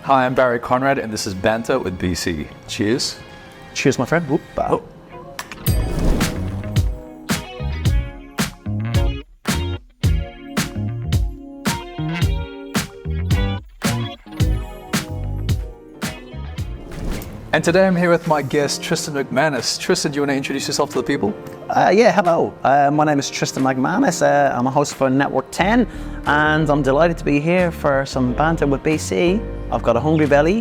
Hi, I'm Barry Conrad, and this is Banter with BC. Cheers. Cheers, my friend. Whoop, bow. And today I'm here with my guest, Tristan MacManus. Tristan, do you want to introduce yourself to the people? Yeah, hello. My name is Tristan MacManus. I'm a host for Network 10, and I'm delighted to be here for some banter with BC. I've got a hungry belly.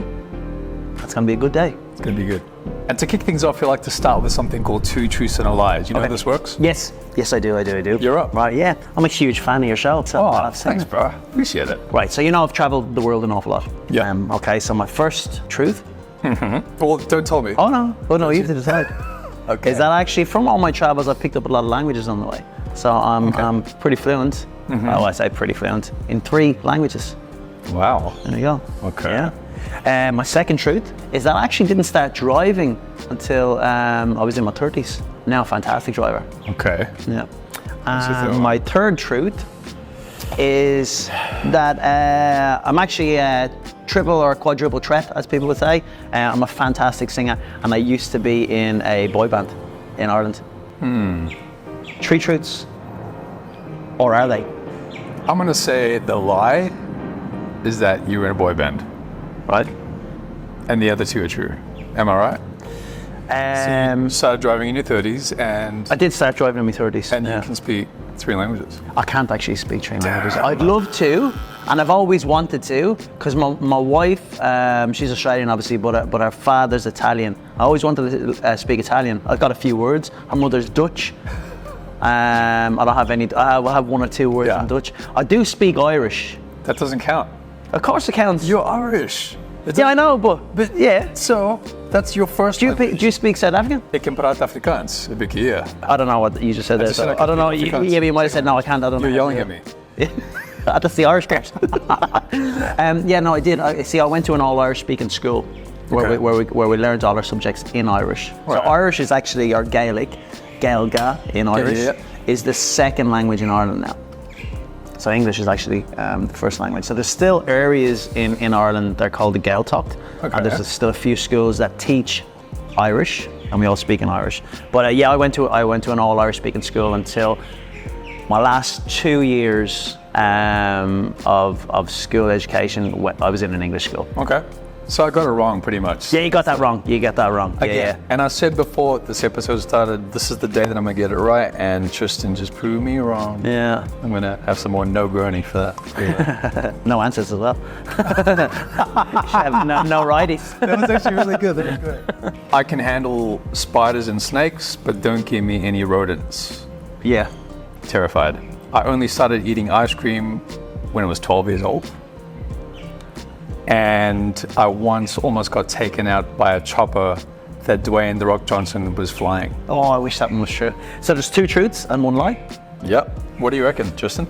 It's going to be a good day. It's going to be good. And to kick things off, we like to start with something called Two Truths and a Lie. Do you know how this works? Yes, I do. You're up. Right, yeah. I'm a huge fan of your show. So thanks, bro. Appreciate it. Right, so you know I've traveled the world an awful lot. Yeah. Okay, so my first truth. Well, don't tell me. Oh no, you have to decide. Okay. Is that actually, from all my travels, I've picked up a lot of languages on the way. So I'm pretty fluent. I say pretty fluent in 3 languages. Wow. There you go. Okay. Yeah. My second truth is that I actually didn't start driving until I was in my 30s. Now a fantastic driver. Okay. Yeah. And my third truth is that I'm actually a triple or quadruple threat, as people would say. I'm a fantastic singer, and I used to be in a boy band in Ireland. 3 truths, or are they? I'm going to say the lie is that you were in a boy band, Right? and the other 2 are true. Am I right? You started driving in your 30s, and I did start driving in my 30s. you can speak 3 languages. I can't actually speak 3 languages. I'd love to, and I've always wanted to, because my wife, she's Australian obviously, but her father's Italian. I always wanted to speak Italian. I've got a few words. Her mother's Dutch. I don't have any. I will have 1 or 2 words in Dutch. I do speak Irish. That doesn't count. Of course it counts. You're Irish. Yeah, I know, but yeah. So that's your first. Do you speak South African? Ik kan praten Afrikaans. Heb ik hier. I don't know what you just said there. just said I I can don't know. speak Afrikaans. You might have said no. I can't. I don't know. You're yelling at me. That's the Irish part. Yeah, no, I did. I went to an all-Irish speaking school where we learned all our subjects in Irish. Right. So Irish is actually, or Gaelic, Gaelga in Irish, is the second language in Ireland now. So English is actually the first language. So there's still areas in Ireland that are called the Gaeltacht. Okay. And there's still a few schools that teach Irish, and we all speak in Irish. But I went to an all-Irish speaking school until my last 2 years of school education. I was in an English school. Okay. So I got it wrong pretty much. Yeah, you got that wrong. Yeah. And I said before this episode started, this is the day that I'm going to get it right, and Tristan just proved me wrong. Yeah. I'm going to have some more no gurney for that. Yeah. No answers as well. no righties. That was actually really good. That was good. I can handle spiders and snakes, but don't give me any rodents. Yeah. Terrified. I only started eating ice cream when I was 12 years old. And I once almost got taken out by a chopper that Dwayne "The Rock" Johnson was flying. Oh, I wish that one was true. So there's 2 truths and 1 lie? Yep. What do you reckon, Tristan?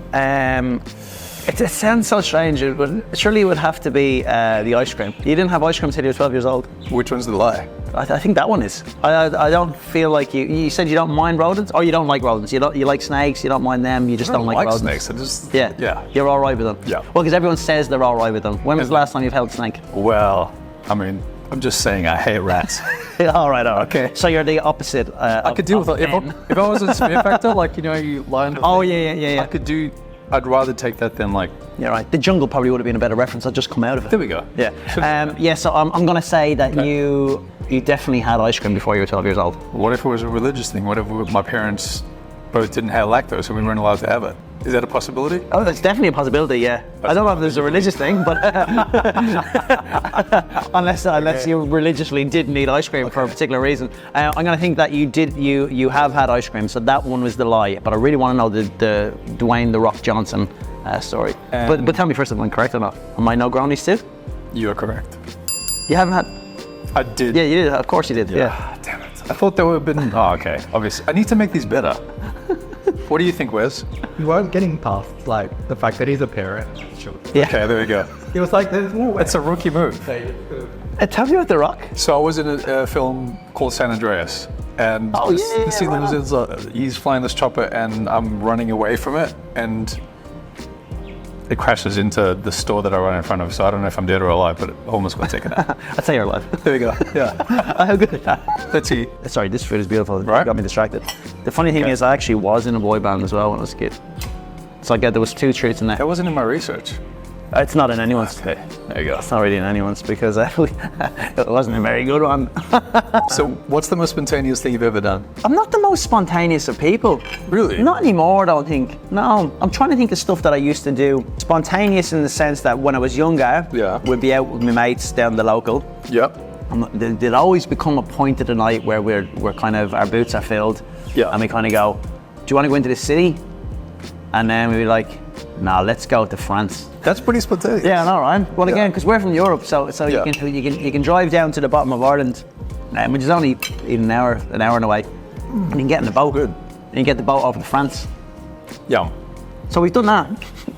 It sounds so strange, but surely it would have to be the ice cream. You didn't have ice cream until you were 12 years old. Which one's the lie? I think that one is. I don't feel like you said you don't mind rodents, or you don't like rodents. You like snakes, you don't mind them, you just don't like rodents. Snakes. I just, yeah. You're all right with them. Yeah. Well, because everyone says they're all right with them. When was the last time you've held a snake? Well, I mean, I'm just saying I hate rats. all right. Okay. So you're the opposite. I could deal with it. If I was a Fear Factor, like, you lie on the thing, yeah. I could do. I'd rather take that than like. Yeah, right. The jungle probably would have been a better reference. I'd just come out of it. There we go. Yeah. So I'm going to say that you definitely had ice cream before you were 12 years old. What if it was a religious thing? What if my parents both didn't have lactose and we weren't allowed to have it? Is that a possibility? Oh, that's definitely a possibility, yeah. I don't know if there's a religious thing, but unless you religiously didn't eat ice cream for a particular reason. I'm going to think that you have had ice cream, so that one was the lie. But I really want to know the Dwayne "The Rock" Johnson story. But tell me first if I'm correct or not. Am I no grownies too? You are correct. You haven't had? I did. Yeah, you did. Of course you did. Yeah. Damn it. I thought there would have been. Oh, okay. Obviously, I need to make these better. What do you think, Wes? We weren't getting past like the fact that he's a parent. Sure. Yeah. Okay, there we go. It was like there's more. It's a rookie move. Tell me about The Rock. So I was in a film called San Andreas, and the scene is he's flying this chopper, and I'm running away from it, and it crashes into the store that I run in front of. So I don't know if I'm dead or alive, but it almost got taken out. I'd say you're alive. There we go. Yeah. How good. Let's see. Sorry, this food is beautiful. Right. It got me distracted. The funny thing is, I actually was in a boy band as well when I was a kid. So there was 2 truths in there. That wasn't in my research. It's not in anyone's. Okay, there you go. It's not really in anyone's because it wasn't a very good one. So what's the most spontaneous thing you've ever done? I'm not the most spontaneous of people. Really? Not anymore, I don't think. No, I'm trying to think of stuff that I used to do. Spontaneous in the sense that when I was younger, we'd be out with my mates down the local. Yep. There'd always become a point of the night where we're kind of, our boots are filled. Yeah. And we kind of go, do you want to go into the city? And then we'd be like, nah, let's go to France. That's pretty spontaneous. Yeah, I know, right? Well, again, because we're from Europe, so Yeah. you can drive down to the bottom of Ireland, which is only even an hour and away, and you can get in the boat. Good. And you get the boat over to France. Yeah. So we've done that.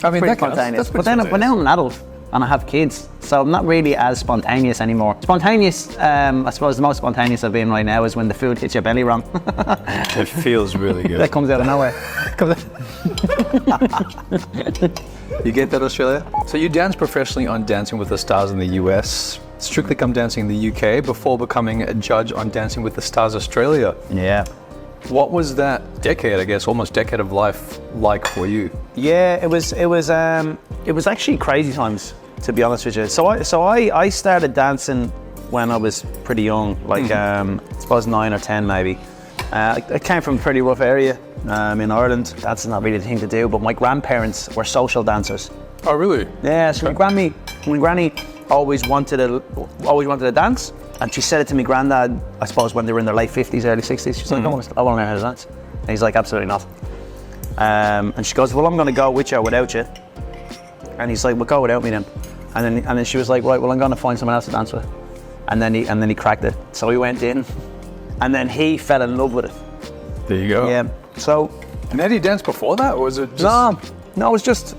I mean, Pretty that counts. spontaneous. That's But pretty then now I'm an adult and I have kids, so I'm not really as spontaneous anymore. Spontaneous, I suppose the most spontaneous I've been right now is when the food hits your belly wrong. It feels really good. That comes out of nowhere. You get that, Australia? So you danced professionally on Dancing with the Stars in the US, Strictly Come Dancing in the UK, before becoming a judge on Dancing with the Stars Australia. Yeah. What was that decade, I guess, almost decade of life like for you? Yeah, it was actually crazy times, to be honest with you. So I started dancing when I was pretty young, like I suppose 9 or 10 maybe. I came from a pretty rough area in Ireland. That's not really the thing to do, but my grandparents were social dancers. Oh, really? Yeah, so my granny always wanted to dance, and she said it to my granddad, I suppose when they were in their late 50s, early 60s. She's like, I want to learn how to dance. And he's like, absolutely not. And she goes, well, I'm going to go with you or without you. And he's like, well, go without me then. And then she was like, right, well, I'm going to find someone else to dance with. And then he cracked it. So we went in, and then he fell in love with it. There you go. Yeah. So. And had he danced before that, or was it just... No, it was just,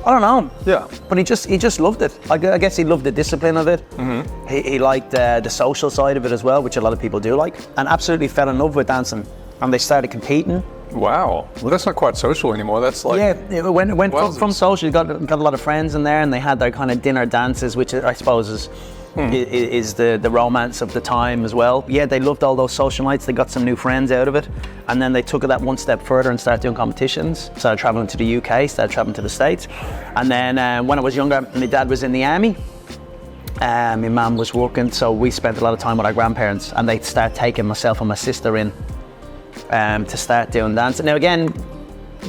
I don't know. Yeah. But he just loved it. I guess he loved the discipline of it. Mm-hmm. He liked the social side of it as well, which a lot of people do like, and absolutely fell in love with dancing. And they started competing. Wow. Well, that's not quite social anymore. That's like... Yeah, it went from social. You got a lot of friends in there, and they had their kind of dinner dances, which I suppose is the romance of the time as well. Yeah, they loved all those social nights. They got some new friends out of it, and then they took it that one step further and started doing competitions. Started traveling to the UK, started traveling to the States, and then when I was younger, my dad was in the army. My mum was working, so we spent a lot of time with our grandparents, and they started taking myself and my sister in to start doing dancing. Now again,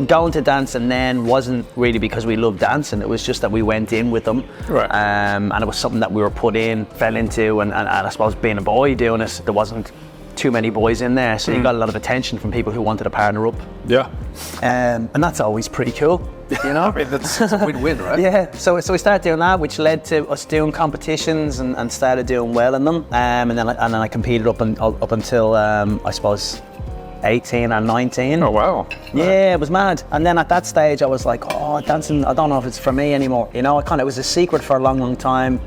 going to dancing then wasn't really because we loved dancing. It was just that we went in with them, right. And it was something that we were put in, fell into, and I suppose being a boy doing it, there wasn't too many boys in there, so you got a lot of attention from people who wanted to partner up. Yeah. And that's always pretty cool, you know. I mean, that's a win-win, right? Yeah. So we started doing that, which led to us doing competitions and started doing well in them. And then I competed up until I suppose 18 or 19. Oh wow. Yeah, it was mad. And then at that stage I was like, oh, dancing, I don't know if it's for me anymore. You know, it was a secret for a long time,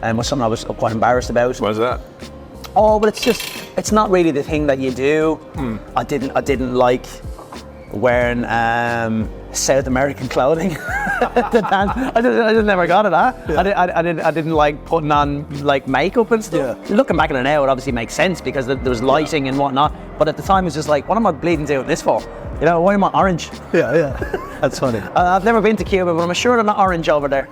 and was something I was quite embarrassed about. What was that? Oh, but it's not really the thing that you do. I didn't like wearing South American clothing to dance. I just never got it, huh? Yeah. I didn't like putting on like makeup and stuff. Yeah. Looking back at it now, it obviously makes sense because there was lighting and whatnot. But at the time, it was just like, what am I bleeding doing this for? You know, why am I orange? Yeah. That's funny. I've never been to Cuba, but I'm sure they're not orange over there.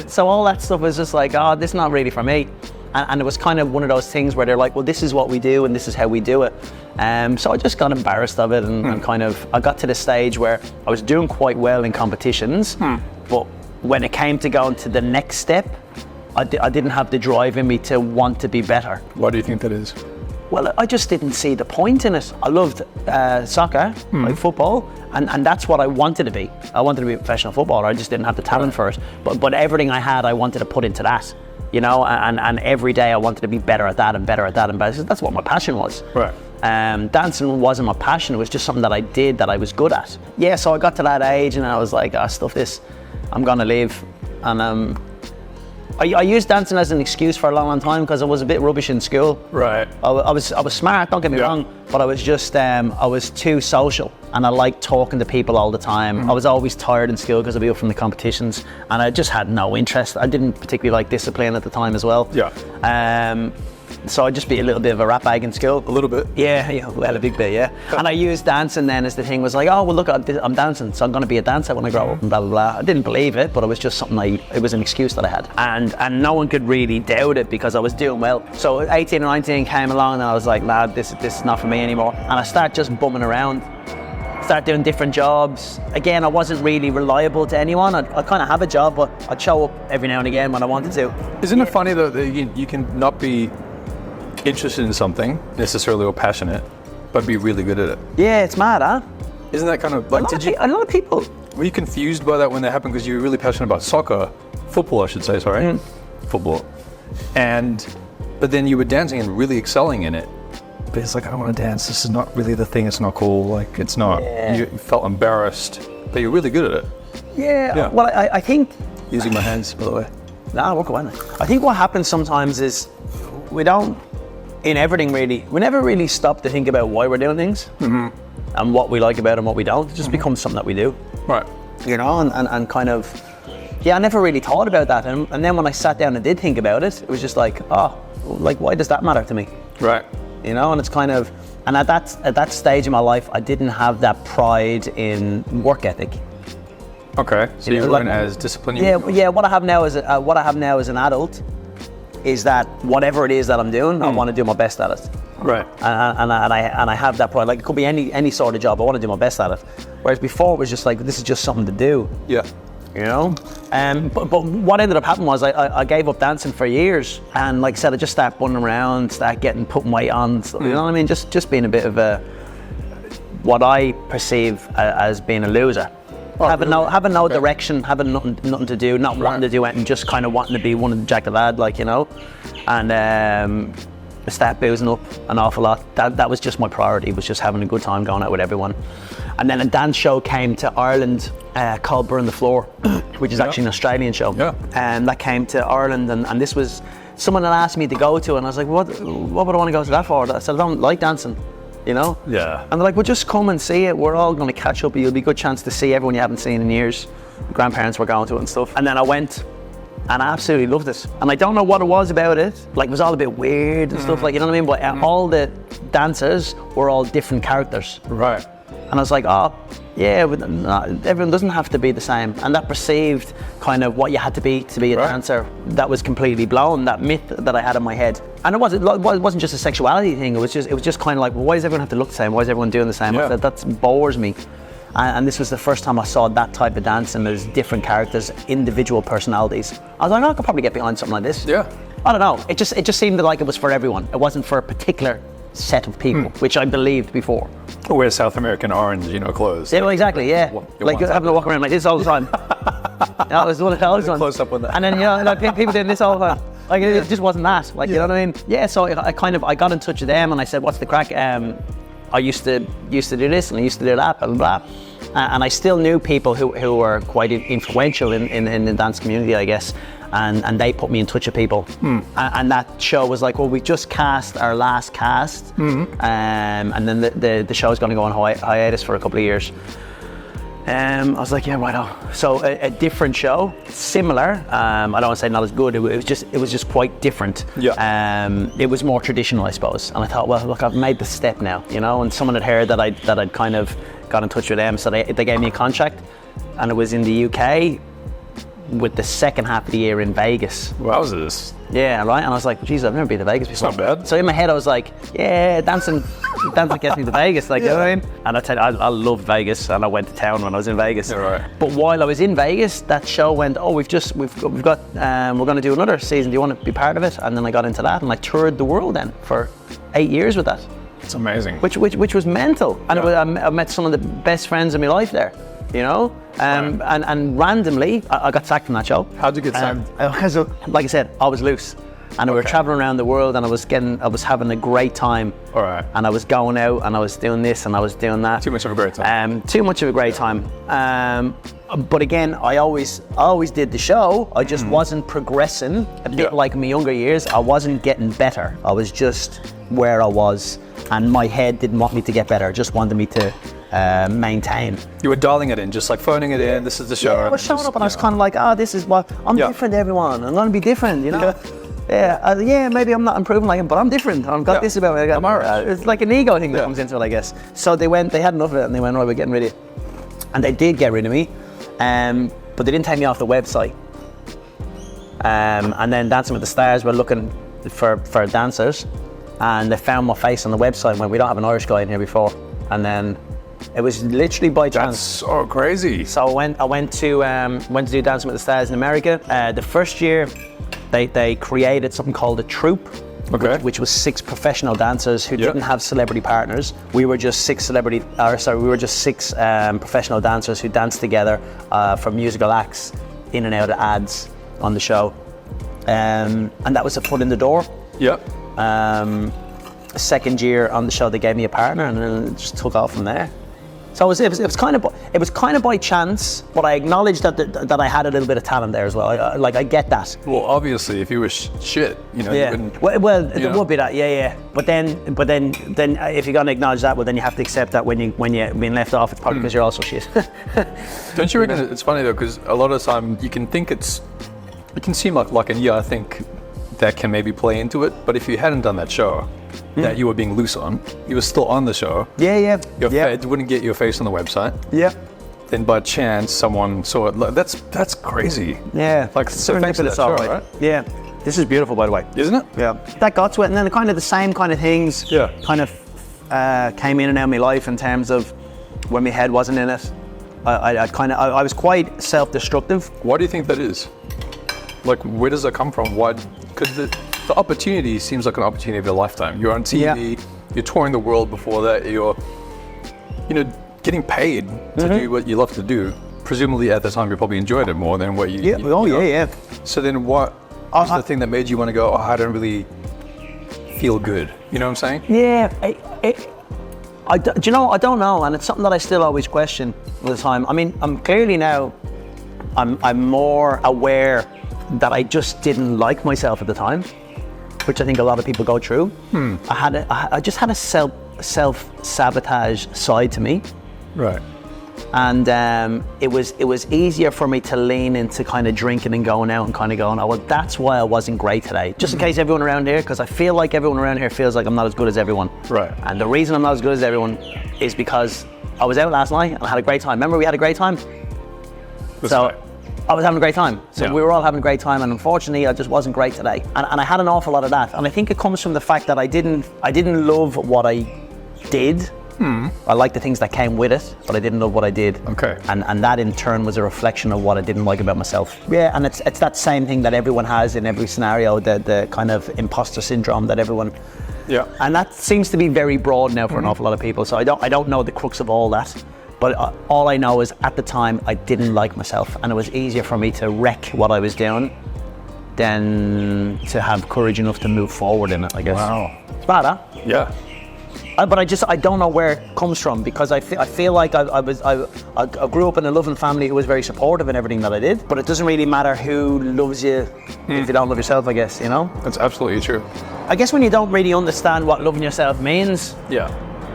So all that stuff was just like, oh, this is not really for me. And it was kind of one of those things where they're like, well, this is what we do and this is how we do it. So I just got embarrassed of it and kind of, I got to the stage where I was doing quite well in competitions, but when it came to going to the next step, I didn't have the drive in me to want to be better. Why do you think that is? Well, I just didn't see the point in it. I loved soccer, like football, and that's what I wanted to be. I wanted to be a professional footballer. I just didn't have the talent for it. But everything I had, I wanted to put into that. You know, and every day I wanted to be better at that and better at that and better. That's what my passion was. Right. Dancing wasn't my passion. It was just something that I did that I was good at. Yeah, so I got to that age and I was like, stuff this. I'm gonna leave. And I used dancing as an excuse for a long time because I was a bit rubbish in school. Right. I was smart, don't get me wrong, but I was just I was too social, and I liked talking to people all the time. I was always tired in school because I'd be up from the competitions, and I just had no interest. I didn't particularly like discipline at the time as well. Yeah. So I'd just be a little bit of a rat bag in school. A little bit. Yeah, well, a big bit, yeah. And I used dancing then as the thing was like, oh, well, look, I'm dancing, so I'm going to be a dancer when I grow up, and blah, blah, blah. I didn't believe it, but it was just something it was an excuse that I had. And no one could really doubt it because I was doing well. So 18 or 19 came along, and I was like, nah, this is not for me anymore. And I started just bumming around. Start doing different jobs. Again, I wasn't really reliable to anyone. I kind of have a job, but I'd show up every now and again when I wanted to. Isn't it funny though that you can not be interested in something necessarily or passionate, but be really good at it? Yeah, it's mad, huh? Isn't that kind of like, a lot of people. Were you confused by that when that happened because you were really passionate about football I should say, sorry, football, but then you were dancing and really excelling in it, but it's like, I don't want to dance, this is not really the thing, it's not cool, like it's not, you felt embarrassed, but you're really good at it. Yeah. Well, I think, using my hands, by the way. Nah, walk away. I think what happens sometimes is we never really stop to think about why we're doing things and what we like about it and what we don't. It just becomes something that we do. Right. You know, and kind of, I never really thought about that. And then when I sat down and did think about it, it was just like, oh, like, why does that matter to me? Right. You know, and it's kind of, and at that stage in my life, I didn't have that pride in work ethic. Okay, so you weren't as disciplined. Yeah. What I have now as an adult is that whatever it is that I'm doing, I want to do my best at it. Right. And I have that pride. Like, it could be any sort of job. I want to do my best at it. Whereas before it was just like, this is just something to do. Yeah. You know. But what ended up happening was I gave up dancing for years, and like I said, I just started running around, putting weight on. You know what I mean? Just being a bit of what I perceive as being a loser. Having no direction, having nothing to do, not wanting to do anything, just kind of wanting to be one of the jack the lad, like, you know. And I started boozing up an awful lot. That was just my priority, was just having a good time going out with everyone. And then a dance show came to Ireland called Burn the Floor, which is actually an Australian show. Yeah. And that came to Ireland, and this was someone that asked me to go to, and I was like, what would I want to go to that for? I said, I don't like dancing. You know? Yeah. And they're like, well, just come and see it. We're all going to catch up. It'll be a good chance to see everyone you haven't seen in years. Grandparents were going to it and stuff. And then I went, and I absolutely loved it. And I don't know what it was about it. Like, it was all a bit weird and stuff, like, you know what I mean? But all the dancers were all different characters. Right. And I was like, oh, yeah, but everyone doesn't have to be the same. And that perceived kind of what you had to be a dancer, that was completely blown, that myth that I had in my head. And it wasn't just a sexuality thing, it was just kind of like, well, why does everyone have to look the same? Why is everyone doing the same? Yeah. That bores me. And this was the first time I saw that type of dance, and there's different characters, individual personalities. I was like, I could probably get behind something like this. Yeah. I don't know, it just seemed like it was for everyone. It wasn't for a particular set of people, which I believed before. Wear South American orange, clothes. Yeah, well, exactly, yeah. Like having to walk around like this all the time. That was one of those ones. Close up on that. And then, like people doing this all the time. Like, it just wasn't that. Like, you know what I mean? Yeah, so I got in touch with them, and I said, what's the crack? I used to do this, and I used to do that, blah, blah, blah. And I still knew people who were quite influential in the dance community, I guess. And they put me in touch with people. And that show was like, well, we just cast our last cast, and then the show's going to go on hiatus for a couple of years. I was like, yeah, right on. So a different show, similar. I don't want to say not as good. It was just quite different. Yeah. It was more traditional, I suppose. And I thought, well, look, I've made the step now, And someone had heard that I'd kind of got in touch with them, so they gave me a contract, and it was in the UK, with the second half of the year in Vegas. Wowzers. Yeah, right. And I was like, geez, I've never been to Vegas before. It's not bad. So in my head, I was like, yeah, dancing gets me to Vegas, like, you know what I mean? And I tell you, I love Vegas, and I went to town when I was in Vegas. Yeah, right. But while I was in Vegas, that show went, oh, we're going to do another season. Do you want to be part of it? And then I got into that, and I toured the world then for 8 years with that. It's amazing. Which was mental. And I met some of the best friends in my life there. And randomly, I got sacked from that show. How'd you get sacked? Like I said, I was loose. And we were traveling around the world, and I was having a great time. All right. And I was going out, and I was doing this, and I was doing that. Too much of a great time. Too much of a great time. But again, I always did the show. I just wasn't progressing. A bit like in my younger years, I wasn't getting better. I was just where I was, and my head didn't want me to get better. It just wanted me to maintain. You were dialing it in, just like phoning it in. This is the show. Yeah, I was showing up, and I was kind of like, this is what I'm different to everyone. I'm going to be different, you know. Yeah, maybe I'm not improving like him, but I'm different. I've got this about me. I'm Irish. It's like an ego thing that comes into it, I guess. So they had enough of it, and they went, right, we're getting rid of you. And they did get rid of me, but they didn't take me off the website. And then Dancing with the Stars were looking for dancers, and they found my face on the website and went, we don't have an Irish guy in here before. And then it was literally by chance. That's so crazy. So I went to do Dancing with the Stars in America. The first year, they created something called a troupe, which was 6 professional dancers who didn't have celebrity partners. We were just 6 professional dancers who danced together for musical acts in and out of ads on the show. And that was a foot in the door. Yeah. Second year on the show, they gave me a partner, and then it just took off from there. So it was kind of by chance, but I acknowledged that I had a little bit of talent there as well. I get that. Well, obviously, if you were shit, you know, you wouldn't. Well, there would be that, yeah. But then, if you're gonna acknowledge that, well, then you have to accept that when you're being left off, it's probably because you're also shit. Don't you reckon it's funny though? Because a lot of the time you can think it can seem like, and I think that can maybe play into it. But if you hadn't done that show, that you were being loose on, you were still on the show. Yeah. It wouldn't get your face on the website. Yeah. Then by chance someone saw it. That's crazy. Yeah. Like so thanks for that show, right? Yeah. This is beautiful, by the way. Isn't it? Yeah. That got to it, and then kind of the same kind of things kind of came in and out of my life in terms of when my head wasn't in it. I was quite self-destructive. Why do you think that is? Like, where does that come from? Why? Because the opportunity seems like an opportunity of a lifetime. You're on TV, you're touring the world before that, you're, getting paid to do what you love to do. Presumably at the time you probably enjoyed it more than what you... Yeah. So then what was the thing that made you want to go, I don't really feel good? You know what I'm saying? Yeah. I don't know, and it's something that I still always question all the time. I mean, I'm clearly now, I'm more aware that I just didn't like myself at the time, which I think a lot of people go through. I just had a self-sabotage side to me. Right. And it was easier for me to lean into kind of drinking and going out and kind of going, oh, well, that's why I wasn't great today. Just in case everyone around here, because I feel like everyone around here feels like I'm not as good as everyone. Right. And the reason I'm not as good as everyone is because I was out last night and I had a great time. Remember we had a great time? I was having a great time. So we were all having a great time, and unfortunately I just wasn't great today. And I had an awful lot of that. And I think it comes from the fact that I didn't love what I did. I liked the things that came with it, but I didn't love what I did. Okay. And that in turn was a reflection of what I didn't like about myself. Yeah, and it's that same thing that everyone has in every scenario, the kind of imposter syndrome that everyone... Yeah. And that seems to be very broad now for an awful lot of people. So I don't know the crux of all that. But all I know is at the time I didn't like myself, and it was easier for me to wreck what I was doing than to have courage enough to move forward in it, I guess. Wow. It's bad, huh? Yeah. But I don't know where it comes from, because I feel like I grew up in a loving family who was very supportive in everything that I did. But it doesn't really matter who loves you if you don't love yourself, I guess, you know? That's absolutely true. I guess when you don't really understand what loving yourself means,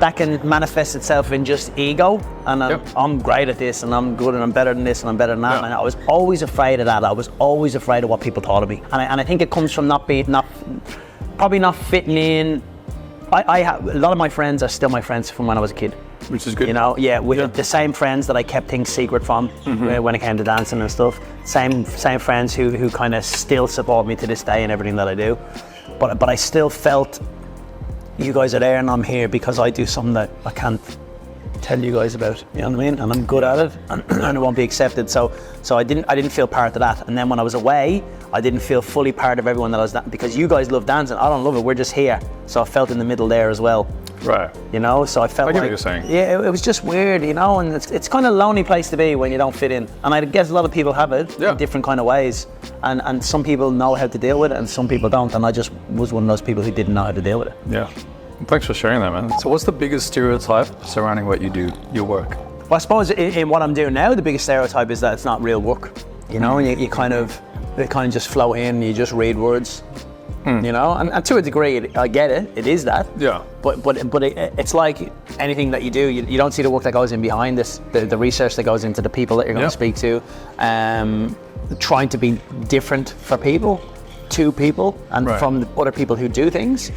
that can manifest itself in just ego, and I'm great at this, and I'm good, and I'm better than this, and I'm better than that. And I was always afraid of that. I was always afraid of what people thought of me, and I think it comes from probably not fitting in. I have a lot of my friends are still my friends from when I was a kid, which is good. You know, with the same friends that I kept things secret from when it came to dancing and stuff. Same friends who kind of still support me to this day in everything that I do. But I still felt, you guys are there and I'm here because I do something that I can't tell you guys about, you know what I mean? And I'm good at it, and it won't be accepted. So I didn't feel part of that. And then when I was away, I didn't feel fully part of everyone that I was because you guys love dancing. I don't love it. We're just here. So I felt in the middle there as well. Right. You know, so I felt I get like, what you're saying. yeah, it was just weird, you know, and it's kind of a lonely place to be when you don't fit in. And I guess a lot of people have it in different kind of ways. And some people know how to deal with it and some people don't. And I just was one of those people who didn't know how to deal with it. Yeah. Thanks for sharing that, man. So what's the biggest stereotype surrounding what you do, your work? Well, I suppose in what I'm doing now, the biggest stereotype is that it's not real work. You know, and you kind of just flow in, you just read words. You know, and to a degree, I get it. It is that. Yeah. But it's like anything that you do. You don't see the work that goes in behind this, the research that goes into the people that you're going to speak to, trying to be different for people, to people, and from the other people who do things,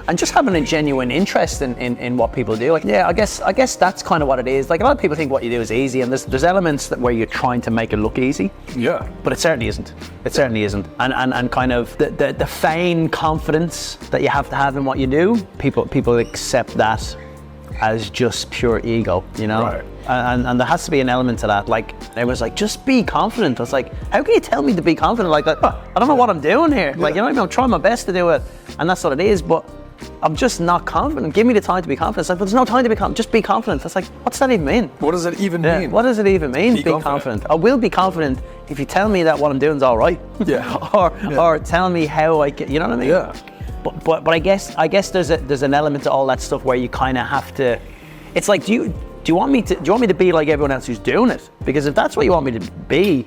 and just having a genuine interest in what people do. Like, yeah, I guess that's kind of what it is. Like, a lot of people think what you do is easy, and there's elements where you're trying to make it look easy. Yeah. But it certainly isn't. It certainly isn't. And kind of the feigned confidence that you have to have in what you do, people accept that as just pure ego, you know? Right. And there has to be an element to that. Like, everyone's like, just be confident. I was like, how can you tell me to be confident? Like, I don't know what I'm doing here. Like, you know what I mean? I'm trying my best to do it. And that's what it is, but I'm just not confident. Give me the time to be confident. It's like, but there's no time to be confident. Just be confident. It's like, what's that even mean? What does it even mean? What does it even mean? Be confident. I will be confident if you tell me that what I'm doing is all right. Yeah. or tell me how I get. You know what I mean? Yeah. But I guess there's an element to all that stuff where you kind of have to. It's like, do you want me to be like everyone else who's doing it? Because if that's what you want me to be,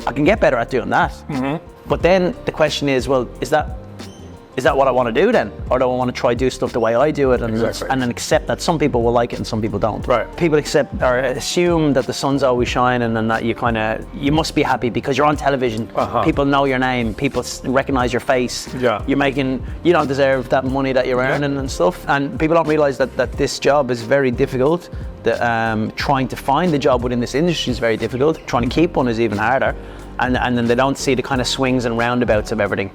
I can get better at doing that. Mm-hmm. But then the question is, well, is that what I want to do then? Or do I want to try do stuff the way I do it and then accept that some people will like it and some people don't? Right. People accept or assume that the sun's always shining and that you must be happy because you're on television. Uh-huh. People know your name. People recognize your face. Yeah. You don't deserve that money that you're earning and stuff. And people don't realize that this job is very difficult. That trying to find a job within this industry is very difficult. Trying to keep one is even harder. And then they don't see the kind of swings and roundabouts of everything.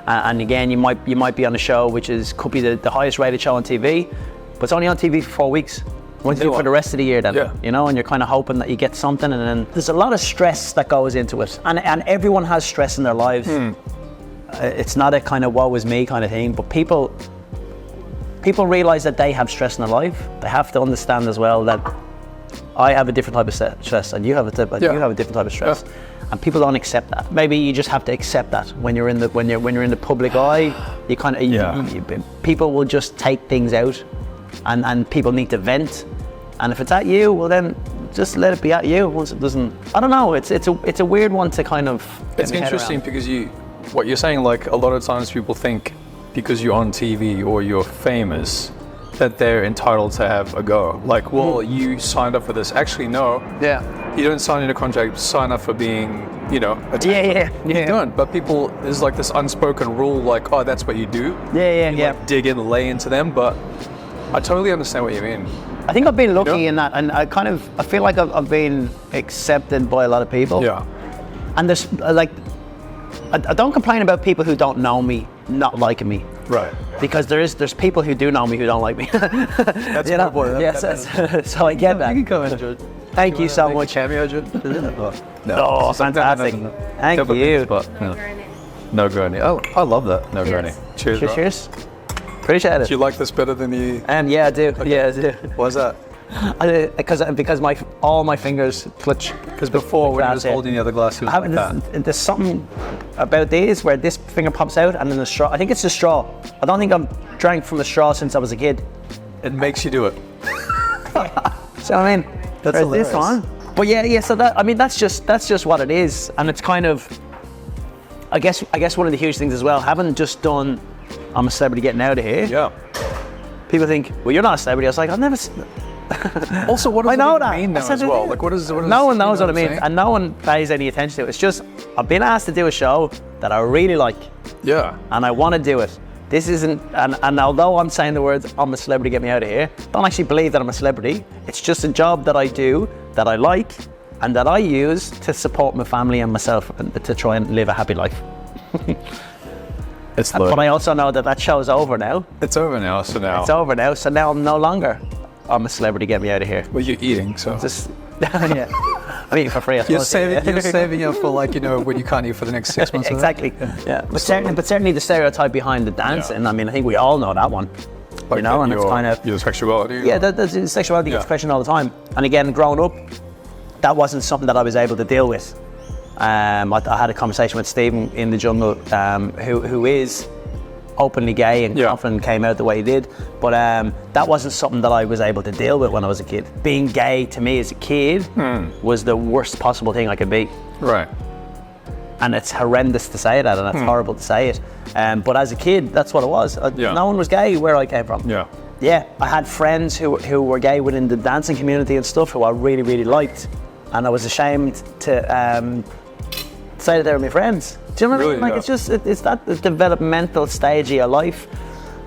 And again, you might be on a show which could be the highest rated show on TV, but it's only on TV for 4 weeks. What do you do for the rest of the year then? Yeah. You know, and you're kind of hoping that you get something, and then there's a lot of stress that goes into it, and everyone has stress in their lives. It's not a kind of woe is me kind of thing, but people realize that they have stress in their life. They have to understand as well that I have a different type of stress, and you have a different type of stress. Yeah. And people don't accept that. Maybe you just have to accept that when you're in the public eye. You kind of people will just take things out, and people need to vent. And if it's at you, well then just let it be at you. Once it doesn't, I don't know. It's a weird one to kind of. It's interesting because what you're saying, like a lot of times people think because you're on TV or you're famous that they're entitled to have a go. Like, well, you signed up for this. Actually, no. Yeah. You don't sign in a contract, sign up for being, attacked. Yeah. You don't. But there's like this unspoken rule, like, oh, that's what you do. Yeah. Like, dig in, lay into them. But I totally understand what you mean. I think I've been lucky in that, and I feel like I've been accepted by a lot of people. Yeah. And there's like, I don't complain about people who don't know me not liking me. Right. Because there's people who do know me who don't like me. That's my boy. Yes. So I get that. You can come in, George. Thank you so much. Cameo, George? Oh, fantastic. Thank you. No gurney. Oh, I love that. No gurney. Cheers. Cheers. Appreciate it. Do you like this better than the? Yeah, I do. Okay. Yeah, I do. Why's that? Because all my fingers clutch. Because before when he was holding the other glass, he was like that. There's something about these where this finger pops out and then the straw. I think it's the straw. I don't think I've drank from a straw since I was a kid. It makes you do it. So I mean, that's hilarious. This one. But yeah. So that's just what it is, and it's kind of. I guess one of the huge things as well, having just done, I'm a celebrity getting out of here. Yeah. People think, well, you're not a celebrity. I was like, I've never. Also, what does it mean now as well? Like, what is no one knows what it means, and no one pays any attention to it. It's just I've been asked to do a show that I really like. Yeah. And I want to do it. This isn't, and although I'm saying the words, I'm a celebrity, get me out of here, I don't actually believe that I'm a celebrity. It's just a job that I do, that I like, and that I use to support my family and myself and to try and live a happy life. But I also know that show's over now. It's over now, so now. It's over now, so now I'm no longer, I'm a celebrity, get me out of here. Well, you're eating, so. Yeah. I'm eating for free, I suppose. You're saving up for when you can't eat for the next 6 months. Exactly. Yeah. But certainly the stereotype behind the dancing, I mean, I think we all know that one. Like you know, and your, it's kind of your sexuality. yeah, that's sexuality gets questioned all the time. And again, growing up, that wasn't something that I was able to deal with. I had a conversation with Stephen in the jungle, who is openly gay and often came out the way he did, but that wasn't something that I was able to deal with when I was a kid. Being gay to me as a kid was the worst possible thing I could be. Right. And it's horrendous to say that, and it's horrible to say it. But as a kid, that's what it was. No one was gay where I came from. Yeah. Yeah, I had friends who were gay within the dancing community and stuff who I really, really liked. And I was ashamed to say that they were my friends. Do you know what I mean? Like, it's that developmental stage of your life.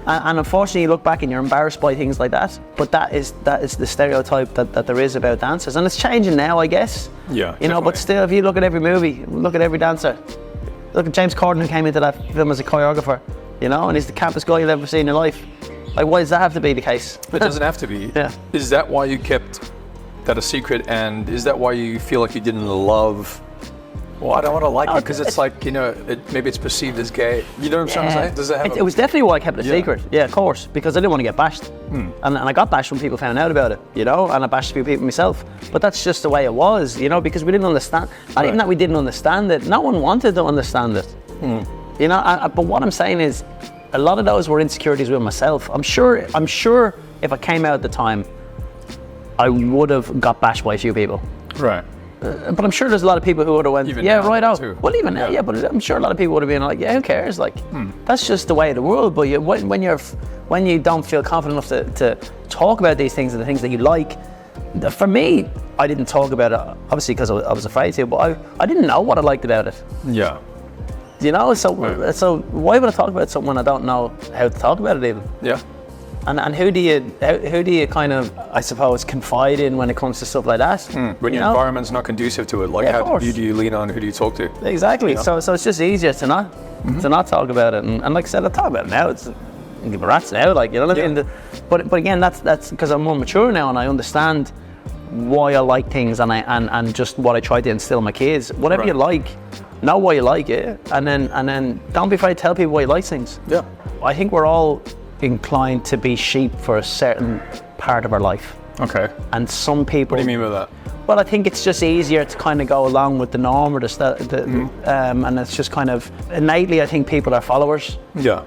And unfortunately, you look back and you're embarrassed by things like that. But that is the stereotype that there is about dancers. And it's changing now, I guess. Yeah, you know, but still, if you look at every movie, look at every dancer. Look at James Corden, who came into that film as a choreographer, you know, and he's the campest guy you'll ever see in your life. Like, why does that have to be the case? It doesn't have to be. Yeah. Is that why you kept that a secret, and is that why you feel like you didn't love? Well, I don't want to like it because it's like, you know, maybe it's perceived as gay. You know what I'm trying to say? Does it have? It was definitely why I kept it a secret. Yeah, of course, because I didn't want to get bashed, and I got bashed when people found out about it, you know, and I bashed a few people myself. But that's just the way it was, you know, because we didn't understand. And even that we didn't understand it, no one wanted to understand it. You know, but what I'm saying is, a lot of those were insecurities with myself. I'm sure if I came out at the time, I would have got bashed by a few people. Right. But I'm sure there's a lot of people who would have went, even yeah, now, right out. too. Well, even now, yeah, but I'm sure a lot of people would have been like, yeah, who cares? Like, that's just the way of the world. But when you don't feel confident enough to talk about these things and the things that you like, for me, I didn't talk about it, obviously because I was afraid to, but I didn't know what I liked about it. Yeah. You know, so why would I talk about something when I don't know how to talk about it even? Yeah. And who do you kind of, I suppose, confide in when it comes to stuff like that? When your environment's not conducive to it, like who do you lean on? Who do you talk to? Exactly. You know? So it's just easier to not talk about it. And like I said, I talk about it now. It's give a rat's now, like, you know what I mean? But again, that's because I'm more mature now and I understand why I like things and just what I try to instill in my kids. Whatever you like, know why you like it, and then don't be afraid to tell people why you like things. Yeah. I think we're all inclined to be sheep for a certain part of our life. Okay. And some people. What do you mean by that? Well, I think it's just easier to kind of go along with the norm or and it's just kind of innately, I think people are followers. Yeah.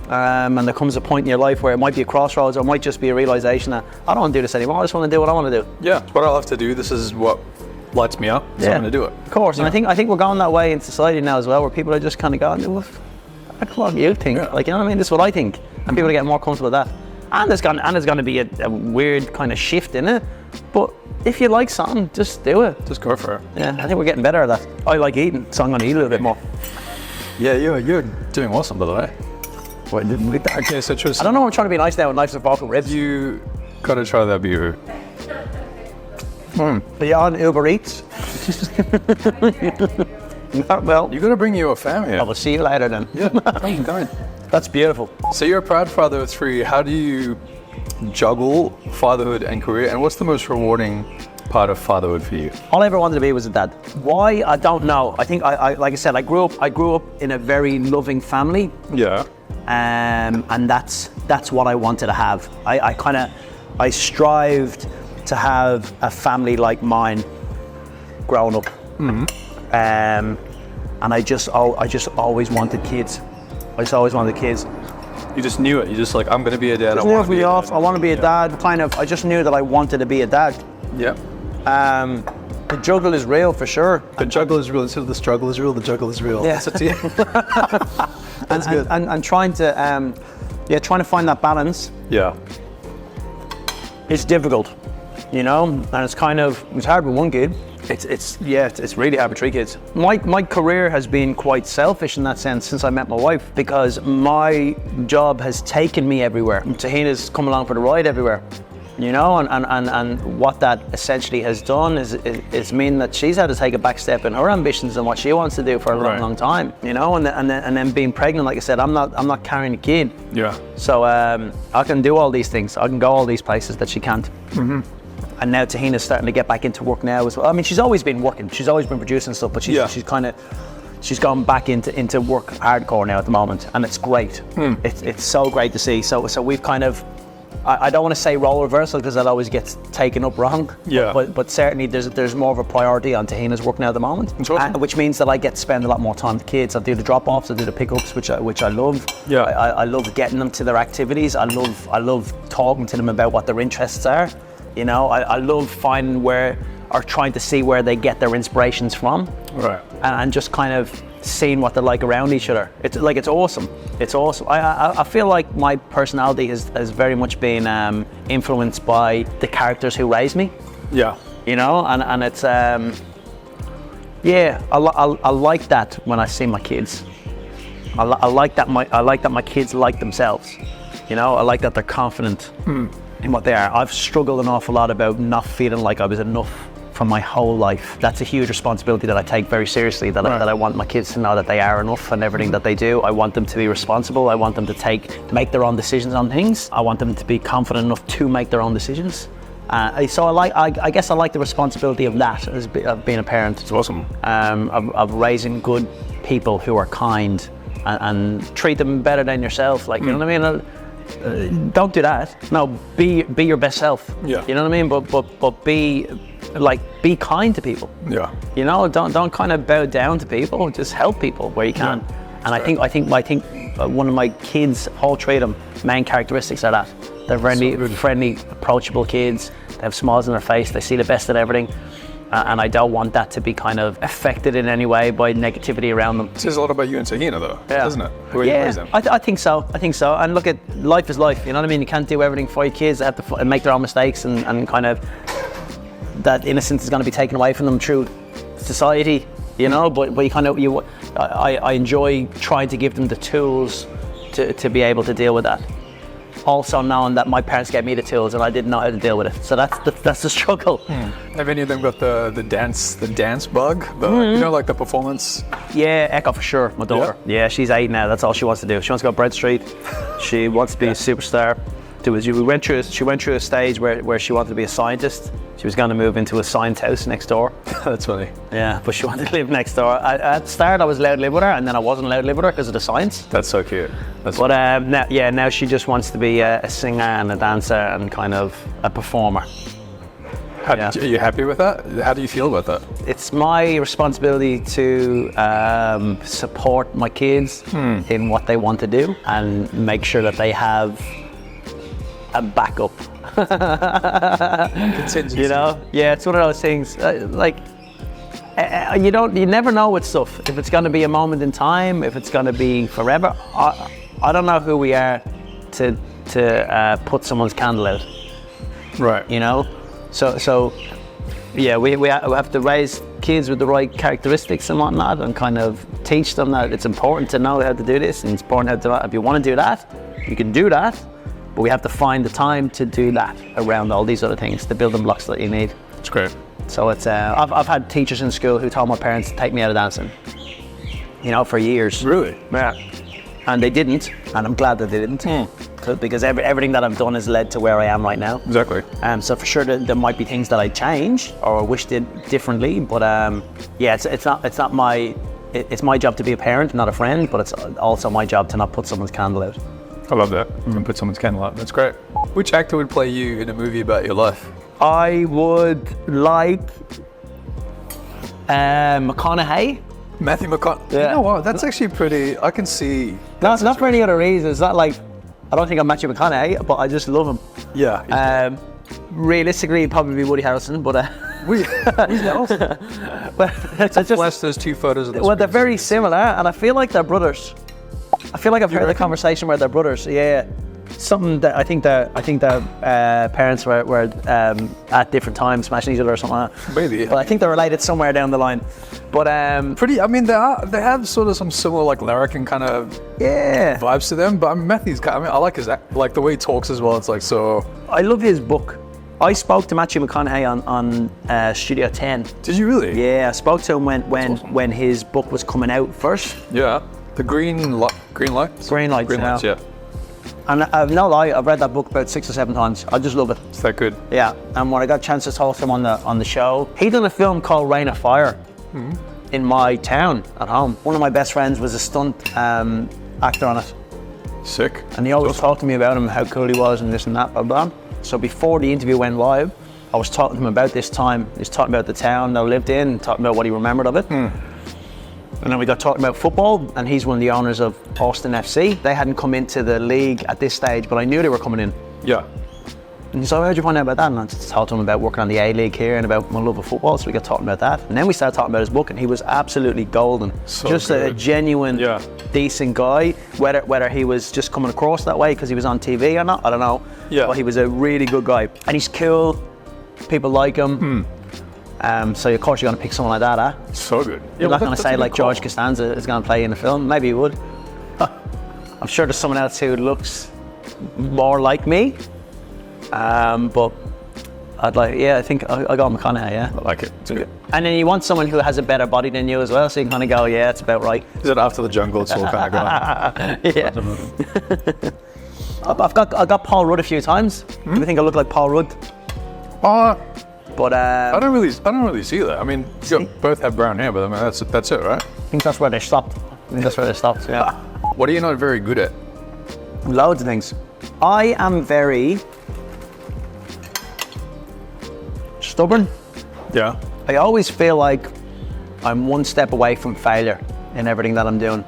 And there comes a point in your life where it might be a crossroads or it might just be a realization that I don't want to do this anymore. I just want to do what I want to do. Yeah. It's what I'll have to do. This is what lights me up. So I'm going to do it. Of course. And I think we're going that way in society now as well, where people are just kind of going, well, what do you think? Yeah. Like, you know what I mean? This is what I think. And people are getting more comfortable with that. And there's going to be a weird kind of shift in it. But if you like something, just do it. Just go for it. Yeah, I think we're getting better at that. I like eating, so I'm going to eat a little bit more. Yeah, you're doing awesome, by the way. What, didn't like that? Okay, so Tristan, I don't know, I'm trying to be nice now with knives and fork and ribs. You gotta try that beer. Are you on Uber Eats? Well, You gotta bring your family. I will see you later then. Yeah, I'm going. That's beautiful. So you're a proud father of 3. How do you juggle fatherhood and career? And what's the most rewarding part of fatherhood for you? All I ever wanted to be was a dad. Why? I don't know. I think I like I said, I grew up in a very loving family. Yeah. And that's what I wanted to have. I strived to have a family like mine growing up. And I just always wanted kids. I just always wanted kids. You just knew it. You just like, I'm gonna be a dad. I want to be a dad. I just knew that I wanted to be a dad. Yeah. The juggle is real for sure. The juggle is real. Instead of the struggle is real, the juggle is real. Yeah. That's good. And trying to find that balance. Yeah. It's difficult, you know, and it's hard with one kid. It's really hard with 3 kids. My career has been quite selfish in that sense since I met my wife, because my job has taken me everywhere. Tahina's come along for the ride everywhere, you know, and what that essentially has done is mean that she's had to take a back step in her ambitions and what she wants to do for a long time, you know, and then being pregnant, like I said, I'm not carrying a kid. Yeah. So I can do all these things. I can go all these places that she can't. And now Tahina's starting to get back into work now as well. I mean, she's always been working. She's always been producing stuff, but she's kind of, she's gone back into work hardcore now at the moment, and it's great. It's so great to see. So we've kind of, I don't want to say role reversal because that always gets taken up wrong. Yeah. But certainly there's more of a priority on Tahina's work now at the moment, Awesome. which means that I get to spend a lot more time with the kids. I do the drop-offs, I do the pickups, which I love. Yeah. I love getting them to their activities. I love talking to them about what their interests are. You know, I love finding trying to see where they get their inspirations from. Right. And just kind of seeing what they're like around each other. It's awesome. It's awesome. I feel like my personality has very much been influenced by the characters who raised me. Yeah. You know, and it's yeah, I like that when I see my kids. I like that my kids like themselves. You know, I like that they're confident in what they are. I've struggled an awful lot about not feeling like I was enough for my whole life. That's a huge responsibility that I take very seriously, that I want my kids to know that they are enough in everything that they do. I want them to be responsible. I want them to make their own decisions on things. I want them to be confident enough to make their own decisions. So I guess I like the responsibility of that, of being a parent. It's awesome. Of raising good people who are kind and treat them better than yourself. Like, you know what I mean? Don't do that. No, be your best self. Yeah. You know what I mean? But be kind to people. Yeah. You know, don't kind of bow down to people. Just help people where you can. Yeah. And I think one of my kids, all three of them, main characteristics are that. They're friendly, approachable kids. They have smiles on their face. They see the best in everything. And I don't want that to be kind of affected in any way by negativity around them. It says a lot about you and Tahina, though, doesn't it? The way you raise them. I think so. And look, life is life. You know what I mean? You can't do everything for your kids. They have to make their own mistakes, and kind of that innocence is going to be taken away from them through society. You know, but I enjoy trying to give them the tools to be able to deal with that. Also knowing that my parents gave me the tools and I didn't know how to deal with it. So that's the struggle. Have any of them got the dance bug? You know, like the performance? Yeah, Echo for sure, my daughter. Yeah, she's 8 now. That's all she wants to do. She wants to go Bread Street. She wants to be a superstar. She went through a stage where she wanted to be a scientist. She was going to move into a science house next door. That's funny. Yeah, but she wanted to live next door. At the start, I was allowed to live with her, and then I wasn't allowed to live with her because of the science. That's so cute. Now she just wants to be a singer and a dancer and kind of a performer. Are you happy with that? How do you feel about that? It's my responsibility to support my kids in what they want to do and make sure that they have a backup. Contingency. You know, yeah, it's one of those things. You never know with stuff. If it's going to be a moment in time, if it's going to be forever. I don't know who we are to put someone's candle out. Right. You know, so yeah, we have to raise kids with the right characteristics and whatnot, and kind of teach them that it's important to know how to do this, and it's important how to. If you want to do that, you can do that. But we have to find the time to do that around all these other things, the building blocks that you need. It's great. So it's I've had teachers in school who told my parents to take me out of dancing, you know, for years. Really? Yeah. And they didn't, and I'm glad that they didn't, because everything that I've done has led to where I am right now. Exactly. So for sure there might be things that I change or wish did differently, but yeah, it's my job to be a parent, not a friend, but it's also my job to not put someone's candle out. I love that. And put someone's candle out. That's great. Which actor would play you in a movie about your life? I would like McConaughey. Matthew McConaughey. Yeah. You know what? That's actually pretty. I can see. Not for any other reason. It's not like I don't think I'm Matthew McConaughey, but I just love him. Yeah. Realistically, it'd probably be Woody Harrelson, but Who's else? well, it's just Flash those two photos of the well, they're very similar, and I feel like they're brothers. I feel like I've heard the conversation where they're brothers. Yeah. Something that I think their parents were at different times smashing each other or something like that. Maybe. But I think they're related somewhere down the line. But pretty. I mean, they have sort of some similar like larrikin kind of vibes to them. But Matthew's kind. I mean, I like his like the way he talks as well. It's like so. I love his book. I spoke to Matthew McConaughey on Studio 10. Did you really? Yeah, I spoke to him awesome. when his book was coming out first. Yeah. The green lights. Green lights, yeah. And I've no lie, I've read that book about 6 or 7 times. I just love it. It's that good. Yeah, and when I got a chance to talk to him on the show, he done a film called Rain of Fire. in my town at home. One of my best friends was a stunt actor on it. Sick. And he always talked to me about him, how cool he was and this and that, blah, blah. So before the interview went live, I was talking to him about this time. He was talking about the town that I lived in, talking about what he remembered of it. And then we got talking about football, and he's one of the owners of Austin FC. They hadn't come into the league at this stage, but I knew they were coming in. Yeah. And he's like, how'd you find out about that? And I just told him about working on the A-League here and about my love of football, so we got talking about that. And then we started talking about his book, and he was absolutely golden. So just a genuine, decent guy. Whether he was just coming across that way because he was on TV or not, I don't know. Yeah. But he was a really good guy. And he's cool. People like him. So of course you're going to pick someone like that, So good. You're not going to say like George Costanza is going to play in the film. Maybe he would. I'm sure there's someone else who looks more like me. But I'd like, I think I got McConaughey, I like it. It's good. And then you want someone who has a better body than you as well, so you can kind of go, yeah, it's about right. Is it After the Jungle? It's all kind of going. Yeah. I got Paul Rudd a few times. Do you think I look like Paul Rudd? But I don't really see that. I mean, you both have brown hair, but I mean that's it, right? I think that's where they stopped. Yeah. What are you not very good at? Loads of things. I am very stubborn. Yeah. I always feel like I'm one step away from failure in everything that I'm doing.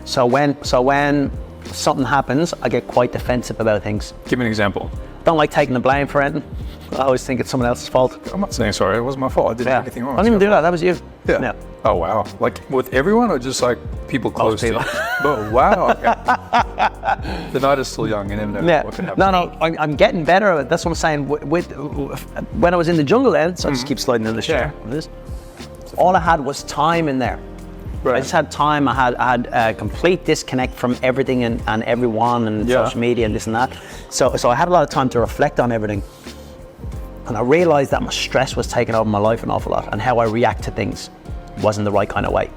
So when something happens, I get quite defensive about things. Give me an example. Don't like taking the blame for anything. I always think it's someone else's fault. I'm not saying sorry. It wasn't my fault. I didn't do anything wrong. I didn't even do that. That was you. Yeah. No. Oh wow. Like with everyone, or just like people close to you? Oh wow. Okay. The night is still young. You never know what can happen. No. I'm getting better at it. That's what I'm saying. With when I was in the jungle, then, so I just keep sliding in the chair. All I had was time in there. Right. I just had time. I had a complete disconnect from everything and everyone and social media and this and that. So I had a lot of time to reflect on everything. And I realized that my stress was taking over my life an awful lot, and how I react to things wasn't the right kind of way.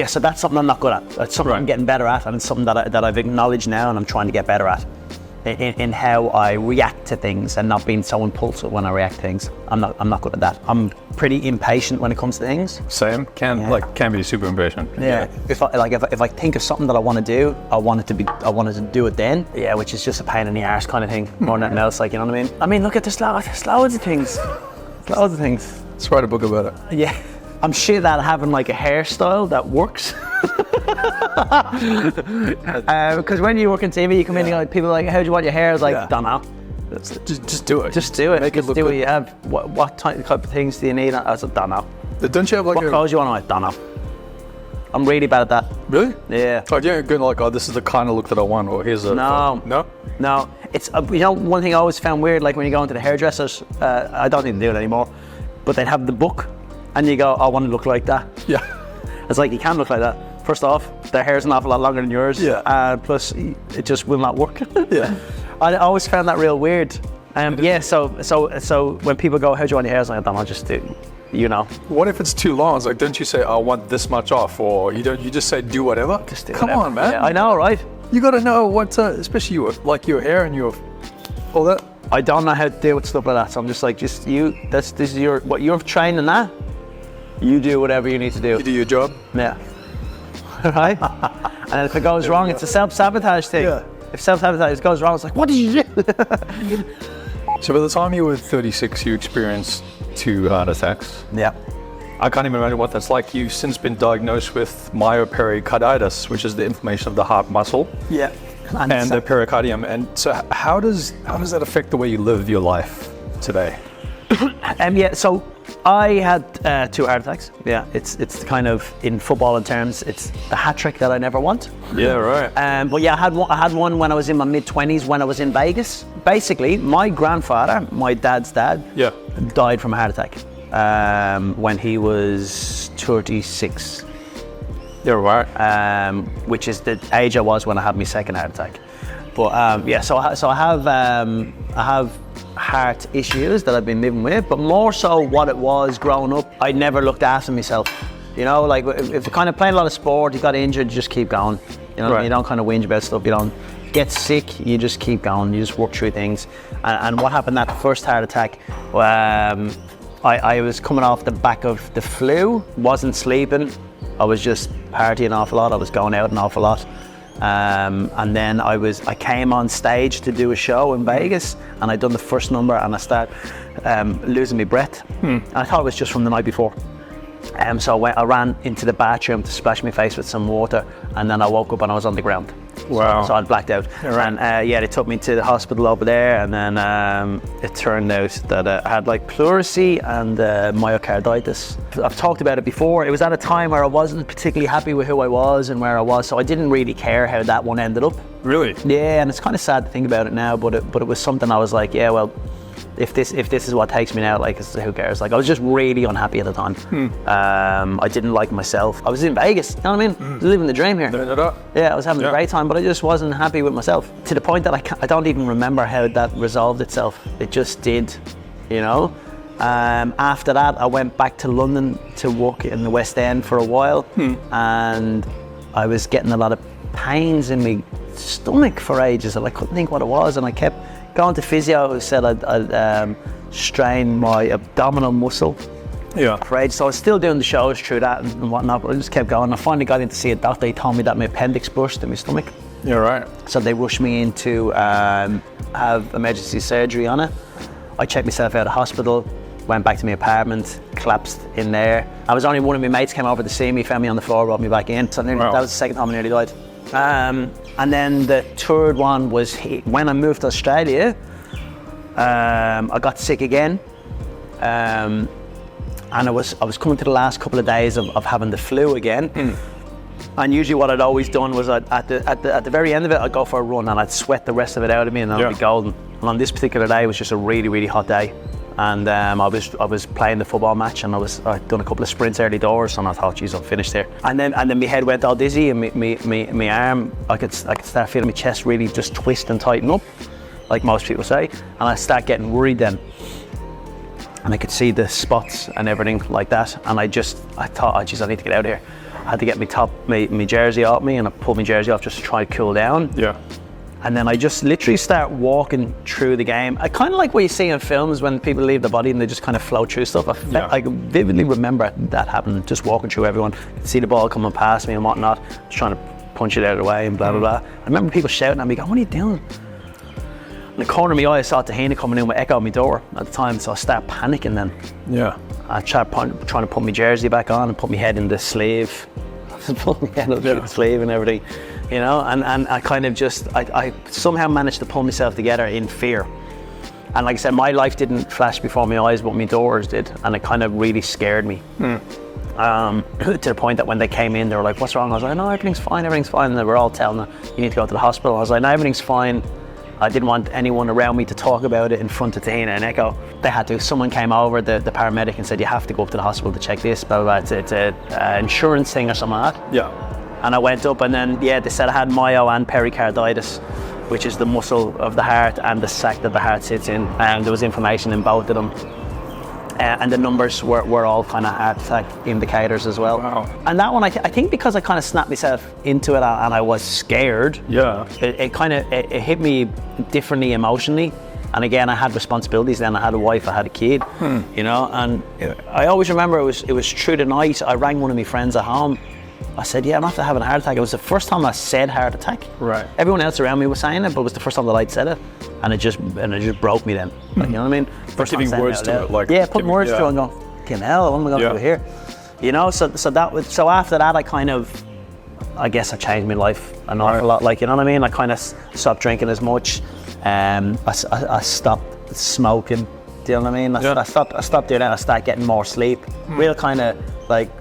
So that's something I'm not good at. It's something I'm getting better at, and it's something that I've acknowledged now, and I'm trying to get better at. In how I react to things and not being so impulsive when I react to things. I'm not good at that. I'm pretty impatient when it comes to things. Same. Can be super impatient. Yeah. If I think of something that I want to do, I wanted to do it then. Yeah, which is just a pain in the arse kind of thing, more than anything else. Like, you know what I mean? I mean, look at this. There's loads of things. Loads of things. Let's write a book about it. Yeah. I'm shit at having like a hairstyle that works. Because when you work in TV, you come in and like, people are like, how do you want your hair? I was like, don't know. Just do it. Just do it. Make it look do good. what you have. What type of things do you need? I was like, don't know. Don't you have like What clothes you want? I don't know. I'm really bad at that. Really? Yeah. Oh, you're going like, this is the kind of look that I want, or here's a... No? It's, one thing I always found weird, like when you go into the hairdressers, I don't even do it anymore, but they'd have the book, and you go, I want to look like that. Yeah. It's like, you can't look like that. First off, their hair's an awful lot longer than yours. Yeah. Plus, it just will not work. Yeah. I always found that real weird. So when people go, how do you want your hair? I was like, I don't know, just do, you know. What if it's too long? It's like, don't you say, I want this much off, or you just say, do whatever? Just do Come whatever. on, man. Yeah, I know, right? You got to know what, especially your hair and all that. I don't know how to deal with stuff like that, so I'm just like, this is what you're trained in that. You do whatever you need to do. You do your job. Yeah. Right? And if it goes wrong, it's a self-sabotage thing. Yeah. If self-sabotage goes wrong, it's like, what did you do? So by the time you were 36, you experienced 2 heart attacks. Yeah. I can't even imagine what that's like. You've since been diagnosed with myopericarditis, which is the inflammation of the heart muscle. Yeah. And the pericardium. And so how does that affect the way you live your life today? So I had 2 heart attacks. Yeah, it's the kind of, in footballing terms, it's the hat trick that I never want. Yeah, right. But yeah, I had one when I was in my mid-20s when I was in Vegas. Basically, my grandfather, my dad's dad, died from a heart attack when he was 36. You're right. Which is the age I was when I had my second heart attack. But so I have heart issues that I've been living with, but more so what it was growing up, I never looked after myself. You know, like if you're kind of playing a lot of sport, you got injured, you just keep going. You know, you don't kind of whinge about stuff. You don't get sick, you just keep going. You just work through things. And what happened at the first heart attack, I was coming off the back of the flu, wasn't sleeping. I was just partying an awful lot. I was going out an awful lot. And then I came on stage to do a show in Vegas, and I'd done the first number, and I started losing my breath. And I thought it was just from the night before. So I ran into the bathroom to splash my face with some water, and then I woke up and I was on the ground. Wow. So I'd blacked out. Right. And they took me to the hospital over there, and then it turned out that I had like pleurisy and myocarditis. I've talked about it before. It was at a time where I wasn't particularly happy with who I was and where I was, so I didn't really care how that one ended up. Really? Yeah, and it's kind of sad to think about it now, but it was something I was like, yeah, well, if this is what takes me now, like, who cares? Like, I was just really unhappy at the time. I didn't like myself. I was in Vegas, you know what I mean? I was living the dream here. Yeah, I was having a great time, but I just wasn't happy with myself. To the point that I don't even remember how that resolved itself. It just did, you know? After that, I went back to London to work in the West End for a while, and I was getting a lot of pains in my stomach for ages, and I couldn't think what it was, and I kept going to physio, who said I'd strained my abdominal muscle. Yeah. For ages. So I was still doing the shows through that and whatnot, but I just kept going. I finally got in to see a doctor. He told me that my appendix burst in my stomach. You're right. So they rushed me in to have emergency surgery on it. I checked myself out of hospital, went back to my apartment, collapsed in there. I was only one of my mates came over to see me, found me on the floor, brought me back in. So that was the second time I nearly died. And then the third one was when I moved to Australia, I got sick again. And I was coming to the last couple of days of having the flu again. And usually what I'd always done was at the very end of it, I'd go for a run and I'd sweat the rest of it out of me, and I'd be golden. And on this particular day, it was just a really, really hot day. And I was playing the football match, and I'd done a couple of sprints early doors, and I thought, geez, I'll finish there. And then my head went all dizzy, and my arm, I could start feeling my chest really just twist and tighten up, like most people say. And I start getting worried then. And I could see the spots and everything like that. And I thought, oh, geez, I need to get out of here. I had to get my jersey off me, and I pulled my jersey off just to try to cool down. Yeah. And then I just literally start walking through the game. I kind of like what you see in films when people leave the body and they just kind of flow through stuff. I vividly remember that happening, just walking through everyone. See the ball coming past me and whatnot, just trying to punch it out of the way and blah, blah, blah. I remember people shouting at me, going, what are you doing? In the corner of my eye, I saw Tahina coming in with Echo on my door at the time, so I started panicking then. Yeah. I tried trying to put my jersey back on and put my head in the sleeve. Put my head up in the sleeve and everything. You know, and I kind of I somehow managed to pull myself together in fear. And like I said, my life didn't flash before my eyes, but my daughters did, and it kind of really scared me. To the point that when they came in, they were like, what's wrong? I was like, no, everything's fine. And they were all telling me, you need to go to the hospital. I was like, no, everything's fine. I didn't want anyone around me to talk about it in front of Tahina and Echo. They had to. Someone came over, the paramedic, and said, you have to go up to the hospital to check this, blah, blah, blah. It's an insurance thing or something like that. Yeah. And I went up, and then, they said I had myo and pericarditis, which is the muscle of the heart and the sac that the heart sits in. And there was inflammation in both of them. And the numbers were all kind of heart attack indicators as well. Wow. And that one, I think because I kind of snapped myself into it and I was scared, it hit me differently emotionally. And again, I had responsibilities then. I had a wife, I had a kid, you know. And I always remember it was through the night, I rang one of my friends at home. I said, yeah, I'm after having a heart attack. It was the first time I said heart attack. Right. Everyone else around me was saying it, but it was the first time that I'd said it. And it just broke me then. Like, you know what I mean? First giving words to it, like. Yeah, putting words to it and going, fucking hell, what am I going to do here? You know, so after that, I guess I changed my life an awful lot. Like, you know what I mean? I kind of stopped drinking as much. I stopped smoking. Do you know what I mean? I stopped doing that. I started getting more sleep. Real kind of like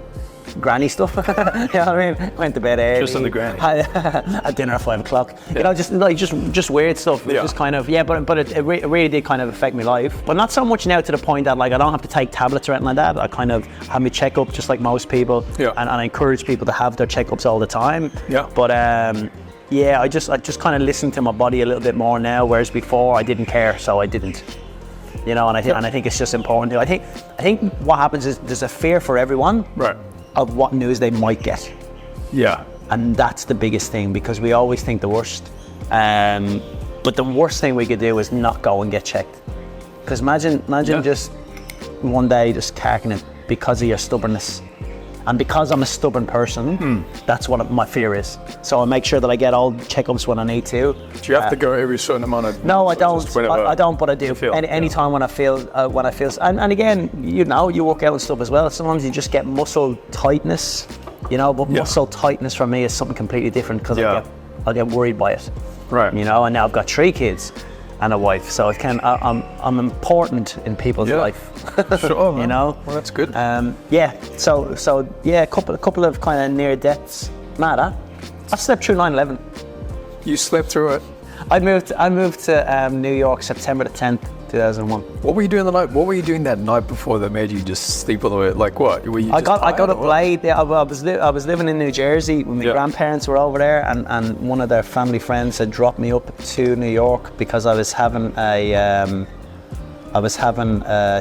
granny stuff. You know what I mean? Went to bed early. Just on the granny. Had dinner at 5 o'clock. Yeah. You know, just weird stuff. Yeah. Just kind of but it really did kind of affect my life. But not so much now to the point that like I don't have to take tablets or anything like that. I kind of have my checkup just like most people. Yeah. And I encourage people to have their checkups all the time. Yeah. But I just kind of listen to my body a little bit more now, whereas before I didn't care, so I didn't. You know, and I think it's just important. I think what happens is there's a fear for everyone. Right. Of what news they might get. Yeah. And that's the biggest thing, because we always think the worst. But the worst thing we could do is not go and get checked. Because imagine just one day just carking it because of your stubbornness. And because I'm a stubborn person, that's what my fear is. So I make sure that I get all checkups when I need to. Do you have to go every certain amount of? No, I don't. I don't, but I do. Anytime when I feel, and again, you know, you work out and stuff as well. Sometimes you just get muscle tightness, you know. But muscle tightness for me is something completely different because I get worried by it. Right. You know, and now I've got 3 kids and a wife, so I'm important in people's life. Sure, you know. Well, that's good. So a couple of kind of near deaths. Mad, huh? I slept through 9/11. You slept through it. I moved to New York September the 10th, 2001. What were you doing the night? What were you doing that night before that made you just sleep all the way? Like what? Were you? I got a blade. Yeah, I was living in New Jersey when my grandparents were over there, and one of their family friends had dropped me up to New York because I was having a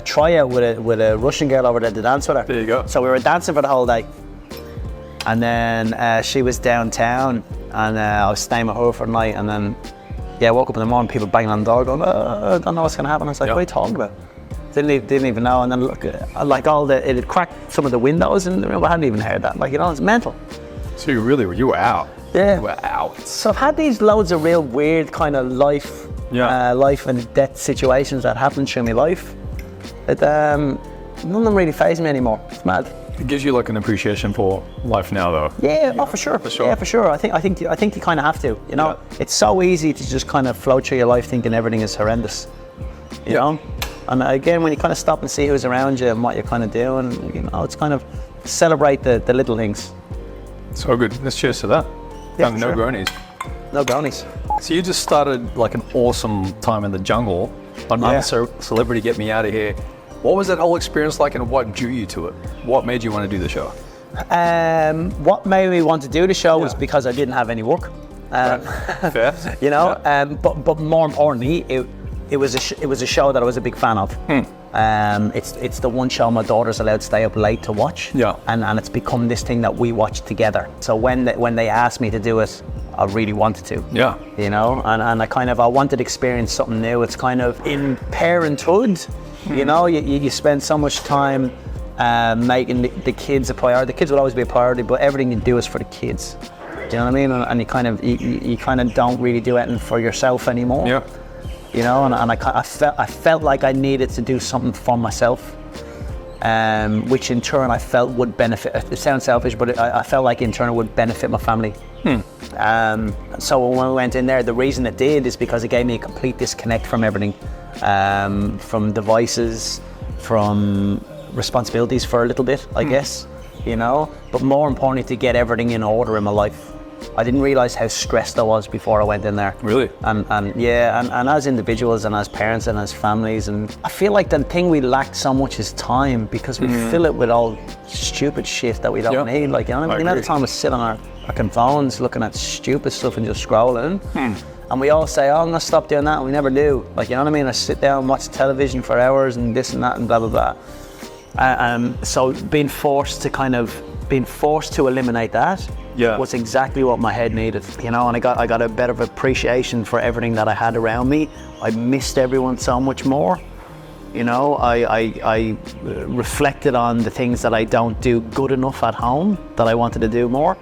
tryout with a Russian girl over there to dance with her. There you go. So we were dancing for the whole day, and then she was downtown, and I was staying with her for the night, and then. Yeah, I woke up in the morning, people banging on the door going, I don't know what's going to happen. I was like, what are you talking about? Didn't even know. And then look, like it had cracked some of the windows and I hadn't even heard that. Like, you know, it's mental. So you were out. Yeah. You were out. So I've had these loads of real weird kind of life and death situations that happened through my life. None of them really faze me anymore. It's mad. It gives you like an appreciation for life now, though. Yeah, oh, for sure. Yeah, for sure. I think you kind of have to. You know, it's so easy to just kind of float through your life thinking everything is horrendous. You know, and again, when you kind of stop and see who's around you and what you're kind of doing, you know, it's kind of celebrate the little things. So good. Let's cheers to that. Yeah, no bronies. No brownies. So you just started like an awesome time in the jungle. I'm Celebrity Get Me Out of Here. What was that whole experience like and what drew you to it? What made you want to do the show? What made me want to do the show was because I didn't have any work. Fair. You know, but more importantly, it was a show that I was a big fan of. It's the one show my daughter's allowed to stay up late to watch. Yeah. And it's become this thing that we watch together. So when they asked me to do it, I really wanted to. Yeah. You know, and I wanted to experience something new. It's kind of in parenthood. You know, you spend so much time making the kids a priority. The kids will always be a priority, but everything you do is for the kids. Do you know what I mean? And you kind of don't really do anything for yourself anymore. Yeah. You know, and I felt like I needed to do something for myself, which in turn I felt would benefit. It sounds selfish, but I felt like in turn it would benefit my family. So when we went in there, the reason it did is because it gave me a complete disconnect from everything. From devices, from responsibilities for a little bit, I guess, you know, but more importantly to get everything in order in my life. I didn't realize how stressed I was before I went in there. Really? And as individuals and as parents and as families, and I feel like the thing we lack so much is time because we fill it with all stupid shit that we don't need. Like, you know what I mean? The time we sit on our fucking phones looking at stupid stuff and just scrolling. And we all say, oh, I'm gonna stop doing that, and we never do. Like, you know what I mean? I sit down and watch television for hours and this and that and blah, blah, blah. So being forced to eliminate that was exactly what my head needed, you know, and I got a better appreciation for everything that I had around me. I missed everyone so much more. You know, I reflected on the things that I don't do good enough at home that I wanted to do more.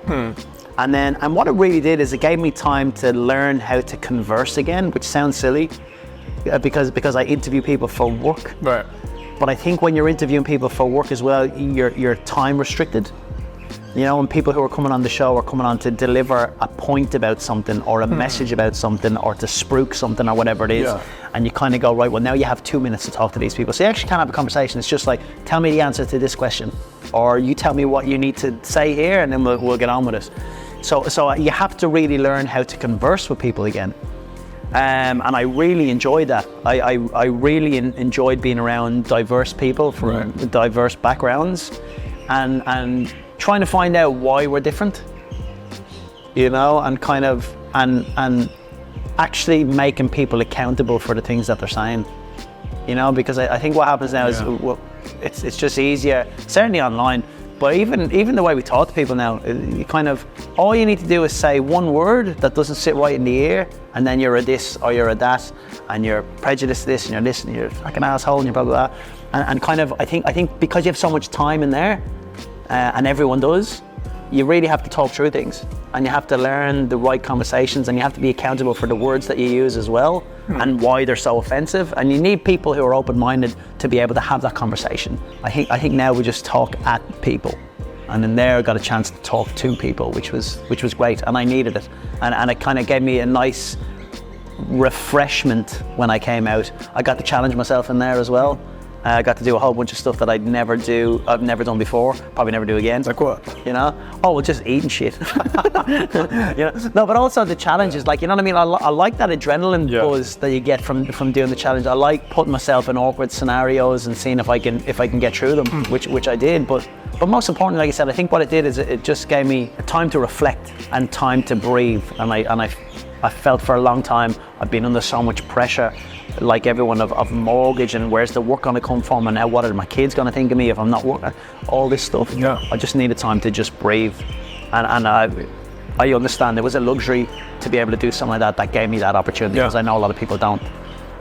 And what it really did is it gave me time to learn how to converse again, which sounds silly because I interview people for work. Right. But I think when you're interviewing people for work as well, you're time restricted. You know, when people who are coming on the show are coming on to deliver a point about something or a message about something or to spruik something or whatever it is, and you kind of go, right, well, now you have 2 minutes to talk to these people. So you actually can't have a conversation. It's just like, tell me the answer to this question, or you tell me what you need to say here, and then we'll get on with it. So you have to really learn how to converse with people again. And I really enjoyed that. I really enjoyed being around diverse people from diverse backgrounds and trying to find out why we're different, you know, and kind of, and actually making people accountable for the things that they're saying, you know, because I think what happens now is it's just easier, certainly online, But even the way we talk to people now, you kind of, all you need to do is say one word that doesn't sit right in the ear, and then you're a this or you're a that, and you're prejudiced this and you're this and you're a fucking asshole and you're blah blah blah. And kind of, I think because you have so much time in there, and everyone does, you really have to talk through things, and you have to learn the right conversations, and you have to be accountable for the words that you use as well, and why they're so offensive. And you need people who are open-minded to be able to have that conversation. I think now we just talk at people, and in there I got a chance to talk to people, which was great, and I needed it, and it kind of gave me a nice refreshment when I came out. I got to challenge myself in there as well. I got to do a whole bunch of stuff that I've never done before, probably never do again. Like what? You know? Oh, well, just eating shit. You know? No, but also the challenges, like, you know what I mean? I like that adrenaline buzz that you get from doing the challenge. I like putting myself in awkward scenarios and seeing if I can get through them, which I did. But most importantly, like I said, I think what it did is it just gave me time to reflect and time to breathe. And I felt for a long time I've been under so much pressure, like everyone, of mortgage and where's the work going to come from, and now what are my kids going to think of me if I'm not working, all this stuff. I just needed time to just breathe, and I understand it was a luxury to be able to do something like that gave me that opportunity, because I know a lot of people don't,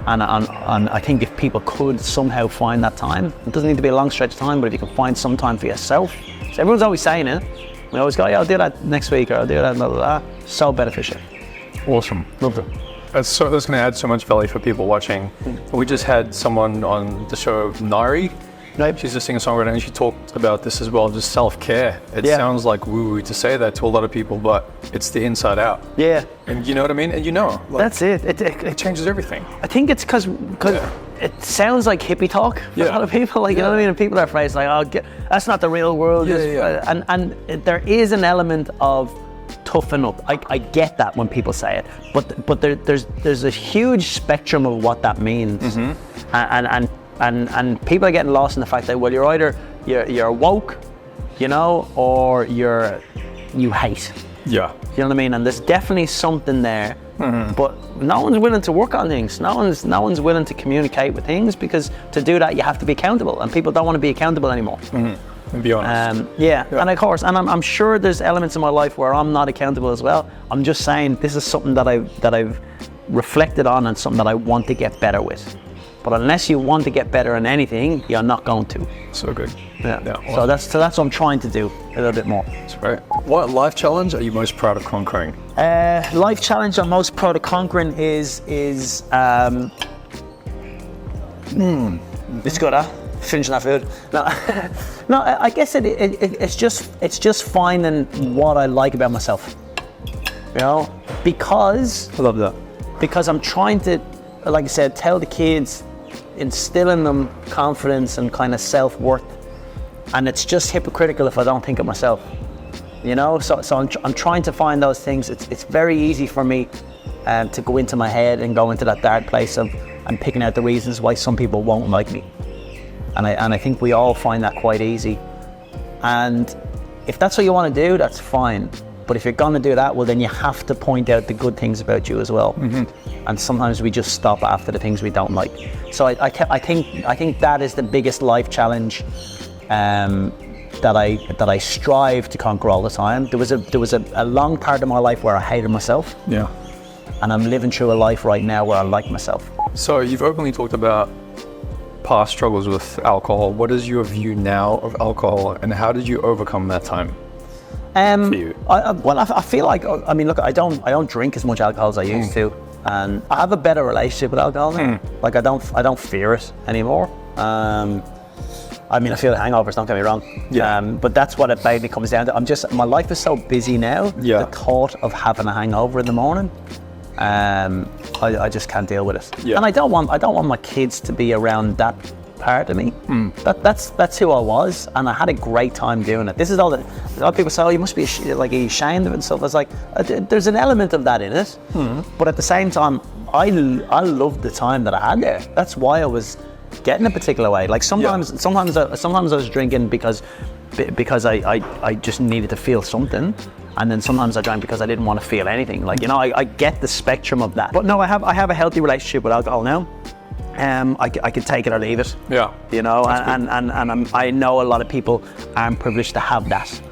and I think if people could somehow find that time, it doesn't need to be a long stretch of time, but if you can find some time for yourself, so everyone's always saying it, we always go, yeah, I'll do that next week, or I'll do that, blah, blah, blah. So beneficial. Awesome. Love it. That's going to add so much value for people watching. We just had someone on the show, Nari. She's a singer-songwriter, and she talked about this as well, just self-care. It sounds like woo-woo to say that to a lot of people, but it's the inside out. Yeah. And you know what I mean? And you know. Like, that's it. It changes everything. I think it's because it sounds like hippie talk for a lot of people. Like, you know what I mean? And people are afraid, like, oh, that's not the real world. And there is an element of toughen up. I get that when people say it, but there's a huge spectrum of what that means, and people are getting lost in the fact that, well, you're either you're woke, you know, or you hate. Yeah. You know what I mean? And there's definitely something there, but no one's willing to work on things. No one's willing to communicate with things, because to do that you have to be accountable, and people don't want to be accountable anymore. And be honest. And of course, and I'm sure there's elements in my life where I'm not accountable as well. I'm just saying this is something that I've reflected on, and something that I want to get better with. But unless you want to get better in anything, you're not going to. So good. Awesome. So that's what I'm trying to do a little bit more. That's right. What life challenge are you most proud of conquering? Life challenge I'm most proud of conquering is it's good, huh? Finishing that food. No, I guess it's just finding what I like about myself. You know, because I love that. Because I'm trying to, like I said, tell the kids, instill in them confidence and kind of self-worth, and it's just hypocritical if I don't think of myself. You know, so I'm trying to find those things. It's very easy for me to go into my head and go into that dark place of I'm picking out the reasons why some people won't like me. And I think we all find that quite easy. And if that's what you want to do, that's fine. But if you're going to do that, well, then you have to point out the good things about you as well. And sometimes we just stop after the things we don't like. So I think that is the biggest life challenge that I strive to conquer all the time. There was a long part of my life where I hated myself. Yeah. And I'm living through a life right now where I like myself. So you've openly talked about past struggles with alcohol. What is your view now of alcohol, and how did you overcome that time? For you? I feel like, I mean, look, I don't drink as much alcohol as I used to, and I have a better relationship with alcohol now. Like I don't fear it anymore. I mean, I feel the hangovers, don't get me wrong. But that's what it mainly comes down to. My life is so busy now. The thought of having a hangover in the morning, I just can't deal with it. And I don't want my kids to be around that part of me. That's who I was, and I had a great time doing it. This is all that a lot of people say, oh, you must be like ashamed of it and stuff. It's like there's an element of that in it, but at the same time, I loved the time that I had there. That's why I was getting a particular way. Like sometimes I was drinking because I just needed to feel something, and then sometimes I drank because I didn't want to feel anything. Like, you know, I get the spectrum of that. But no, I have a healthy relationship with alcohol now. I could take it or leave it. Yeah. You know, and I know a lot of people aren't privileged to have that.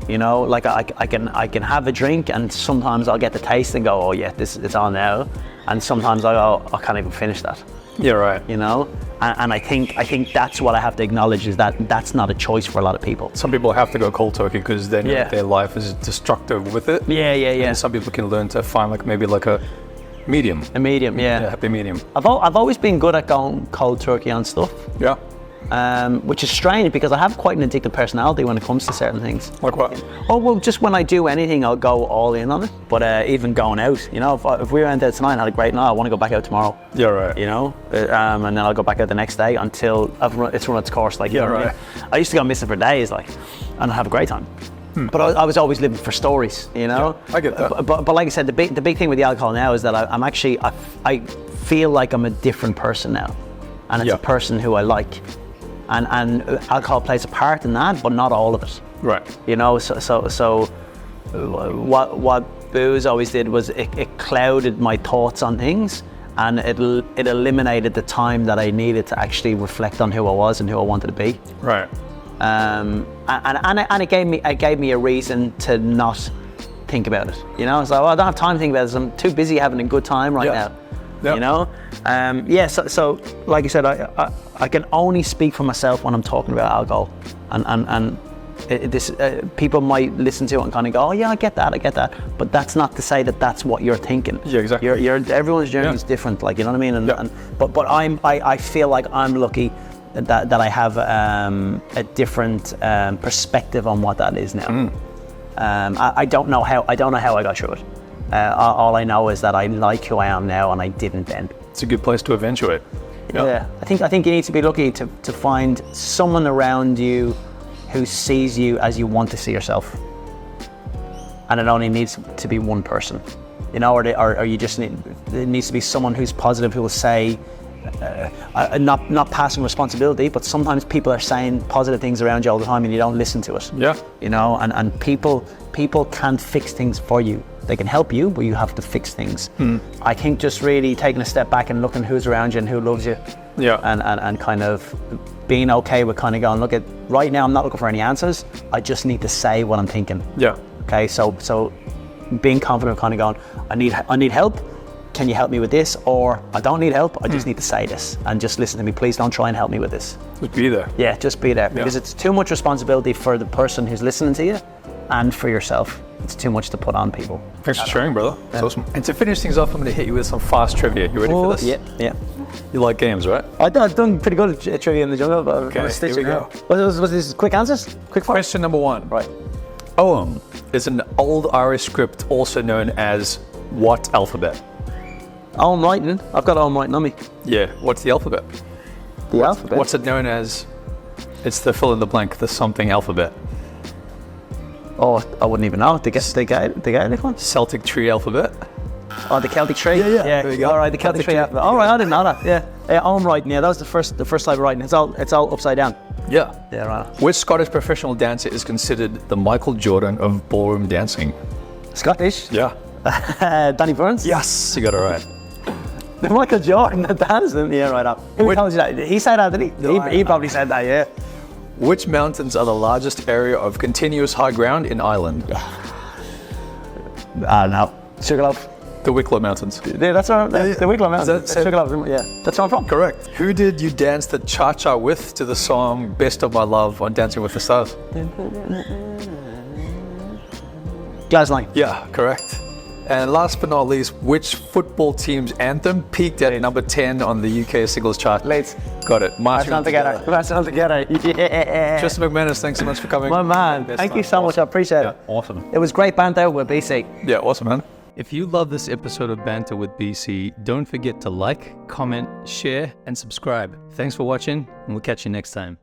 You know, like I can have a drink, and sometimes I'll get the taste and go, oh yeah, it's on now, and sometimes I go, I can't even finish that. Yeah, right. You know, and I think that's what I have to acknowledge, is that that's not a choice for a lot of people. Some people have to go cold turkey because then their life is destructive with it. Yeah. And some people can learn to find like maybe like a medium. A medium, yeah. A happy medium. I've always been good at going cold turkey on stuff. Yeah. Which is strange because I have quite an addictive personality when it comes to certain things. Like what? Oh, well, just when I do anything, I'll go all in on it. But even going out, you know, if we went out tonight and had a great night, I want to go back out tomorrow. Yeah, right. You know, and then I'll go back out the next day until it's run its course. Like, yeah, you know right. what I mean? I used to go missing for days, like, and have a great time. But I was always living for stories, you know. Yeah, I get that. But like I said, the big thing with the alcohol now is that I'm actually I feel like I'm a different person now, and it's a person who I like. And alcohol plays a part in that, but not all of it. Right. You know, so what booze always did was it clouded my thoughts on things, and it eliminated the time that I needed to actually reflect on who I was and who I wanted to be. Right. And it gave me a reason to not think about it. You know, so I don't have time to think about this. I'm too busy having a good time right now. Yep. You know, so like I said, I can only speak for myself when I'm talking about alcohol, and people might listen to it and kind of go, oh yeah, I get that, but that's not to say that that's what you're thinking. Yeah, exactly. Everyone's journey is different, like, you know what I mean, but I feel like I'm lucky that I have a different perspective on what that is now. I don't know how I got through it. All I know is that I like who I am now, and I didn't then. It's a good place to eventuate. Yeah. I think you need to be lucky to find someone around you who sees you as you want to see yourself, and it only needs to be one person, you know, or you just need. It needs to be someone who's positive, who will say, not passing responsibility, but sometimes people are saying positive things around you all the time, and you don't listen to it. Yeah. You know, and people can't fix things for you. They can help you, but you have to fix things. I think just really taking a step back and looking who's around you and who loves you. Yeah. And kind of being okay with kind of going, look, right now I'm not looking for any answers. I just need to say what I'm thinking. Yeah. Okay. So being confident, kind of going, I need help. Can you help me with this? Or I don't need help. I just need to say this, and just listen to me. Please don't try and help me with this. Just be there. Yeah, just be there, because it's too much responsibility for the person who's listening to you, and for yourself. It's too much to put on people. Thanks for sharing, brother. That's awesome. And to finish things off, I'm going to hit you with some fast trivia. You ready for this? Yeah. You like games, right? I've done pretty good at trivia in the jungle, but okay, here we go. Was this quick answers? Quick fire? Question number 1. Right. Ogham is an old Irish script also known as what alphabet? Ogham writing. I've got Ogham writing on me. Yeah. What's the alphabet? Alphabet? What's it known as? It's the fill in the blank, the something alphabet. Oh, I wouldn't even know. They get anything one? Celtic tree alphabet. Oh, the Celtic tree. Yeah. There you go. All right, the Celtic tree alphabet. All right, I didn't know that. Yeah. Ogham writing. Yeah, that was the first type of writing. It's all upside down. Yeah. Yeah, right. Which Scottish professional dancer is considered the Michael Jordan of ballroom dancing? Scottish? Yeah. Danny Burns? Yes, you got it right. The Michael Jordan that dancing? Yeah, right up. Who told you that? He said that, did he? No, he probably said that, yeah. Which mountains are the largest area of continuous high ground in Ireland? No. Sugarloaf. The Wicklow Mountains. Yeah, that's where the Wicklow Mountains. Sugarloaf, yeah. That's where I'm from. Correct. Who did you dance the cha-cha with to the song Best of My Love on Dancing with the Stars? Glasgow. Yeah, correct. And last but not least, which football team's anthem peaked at number 10 on the UK singles chart? Leeds. Got it. Marching on together. Yeah. Tristan MacManus, thanks so much for coming. My man, thank you so much. I appreciate it. Awesome. It was great banter with BC. Yeah, awesome, man. If you love this episode of Banter with BC, don't forget to like, comment, share, and subscribe. Thanks for watching, and we'll catch you next time.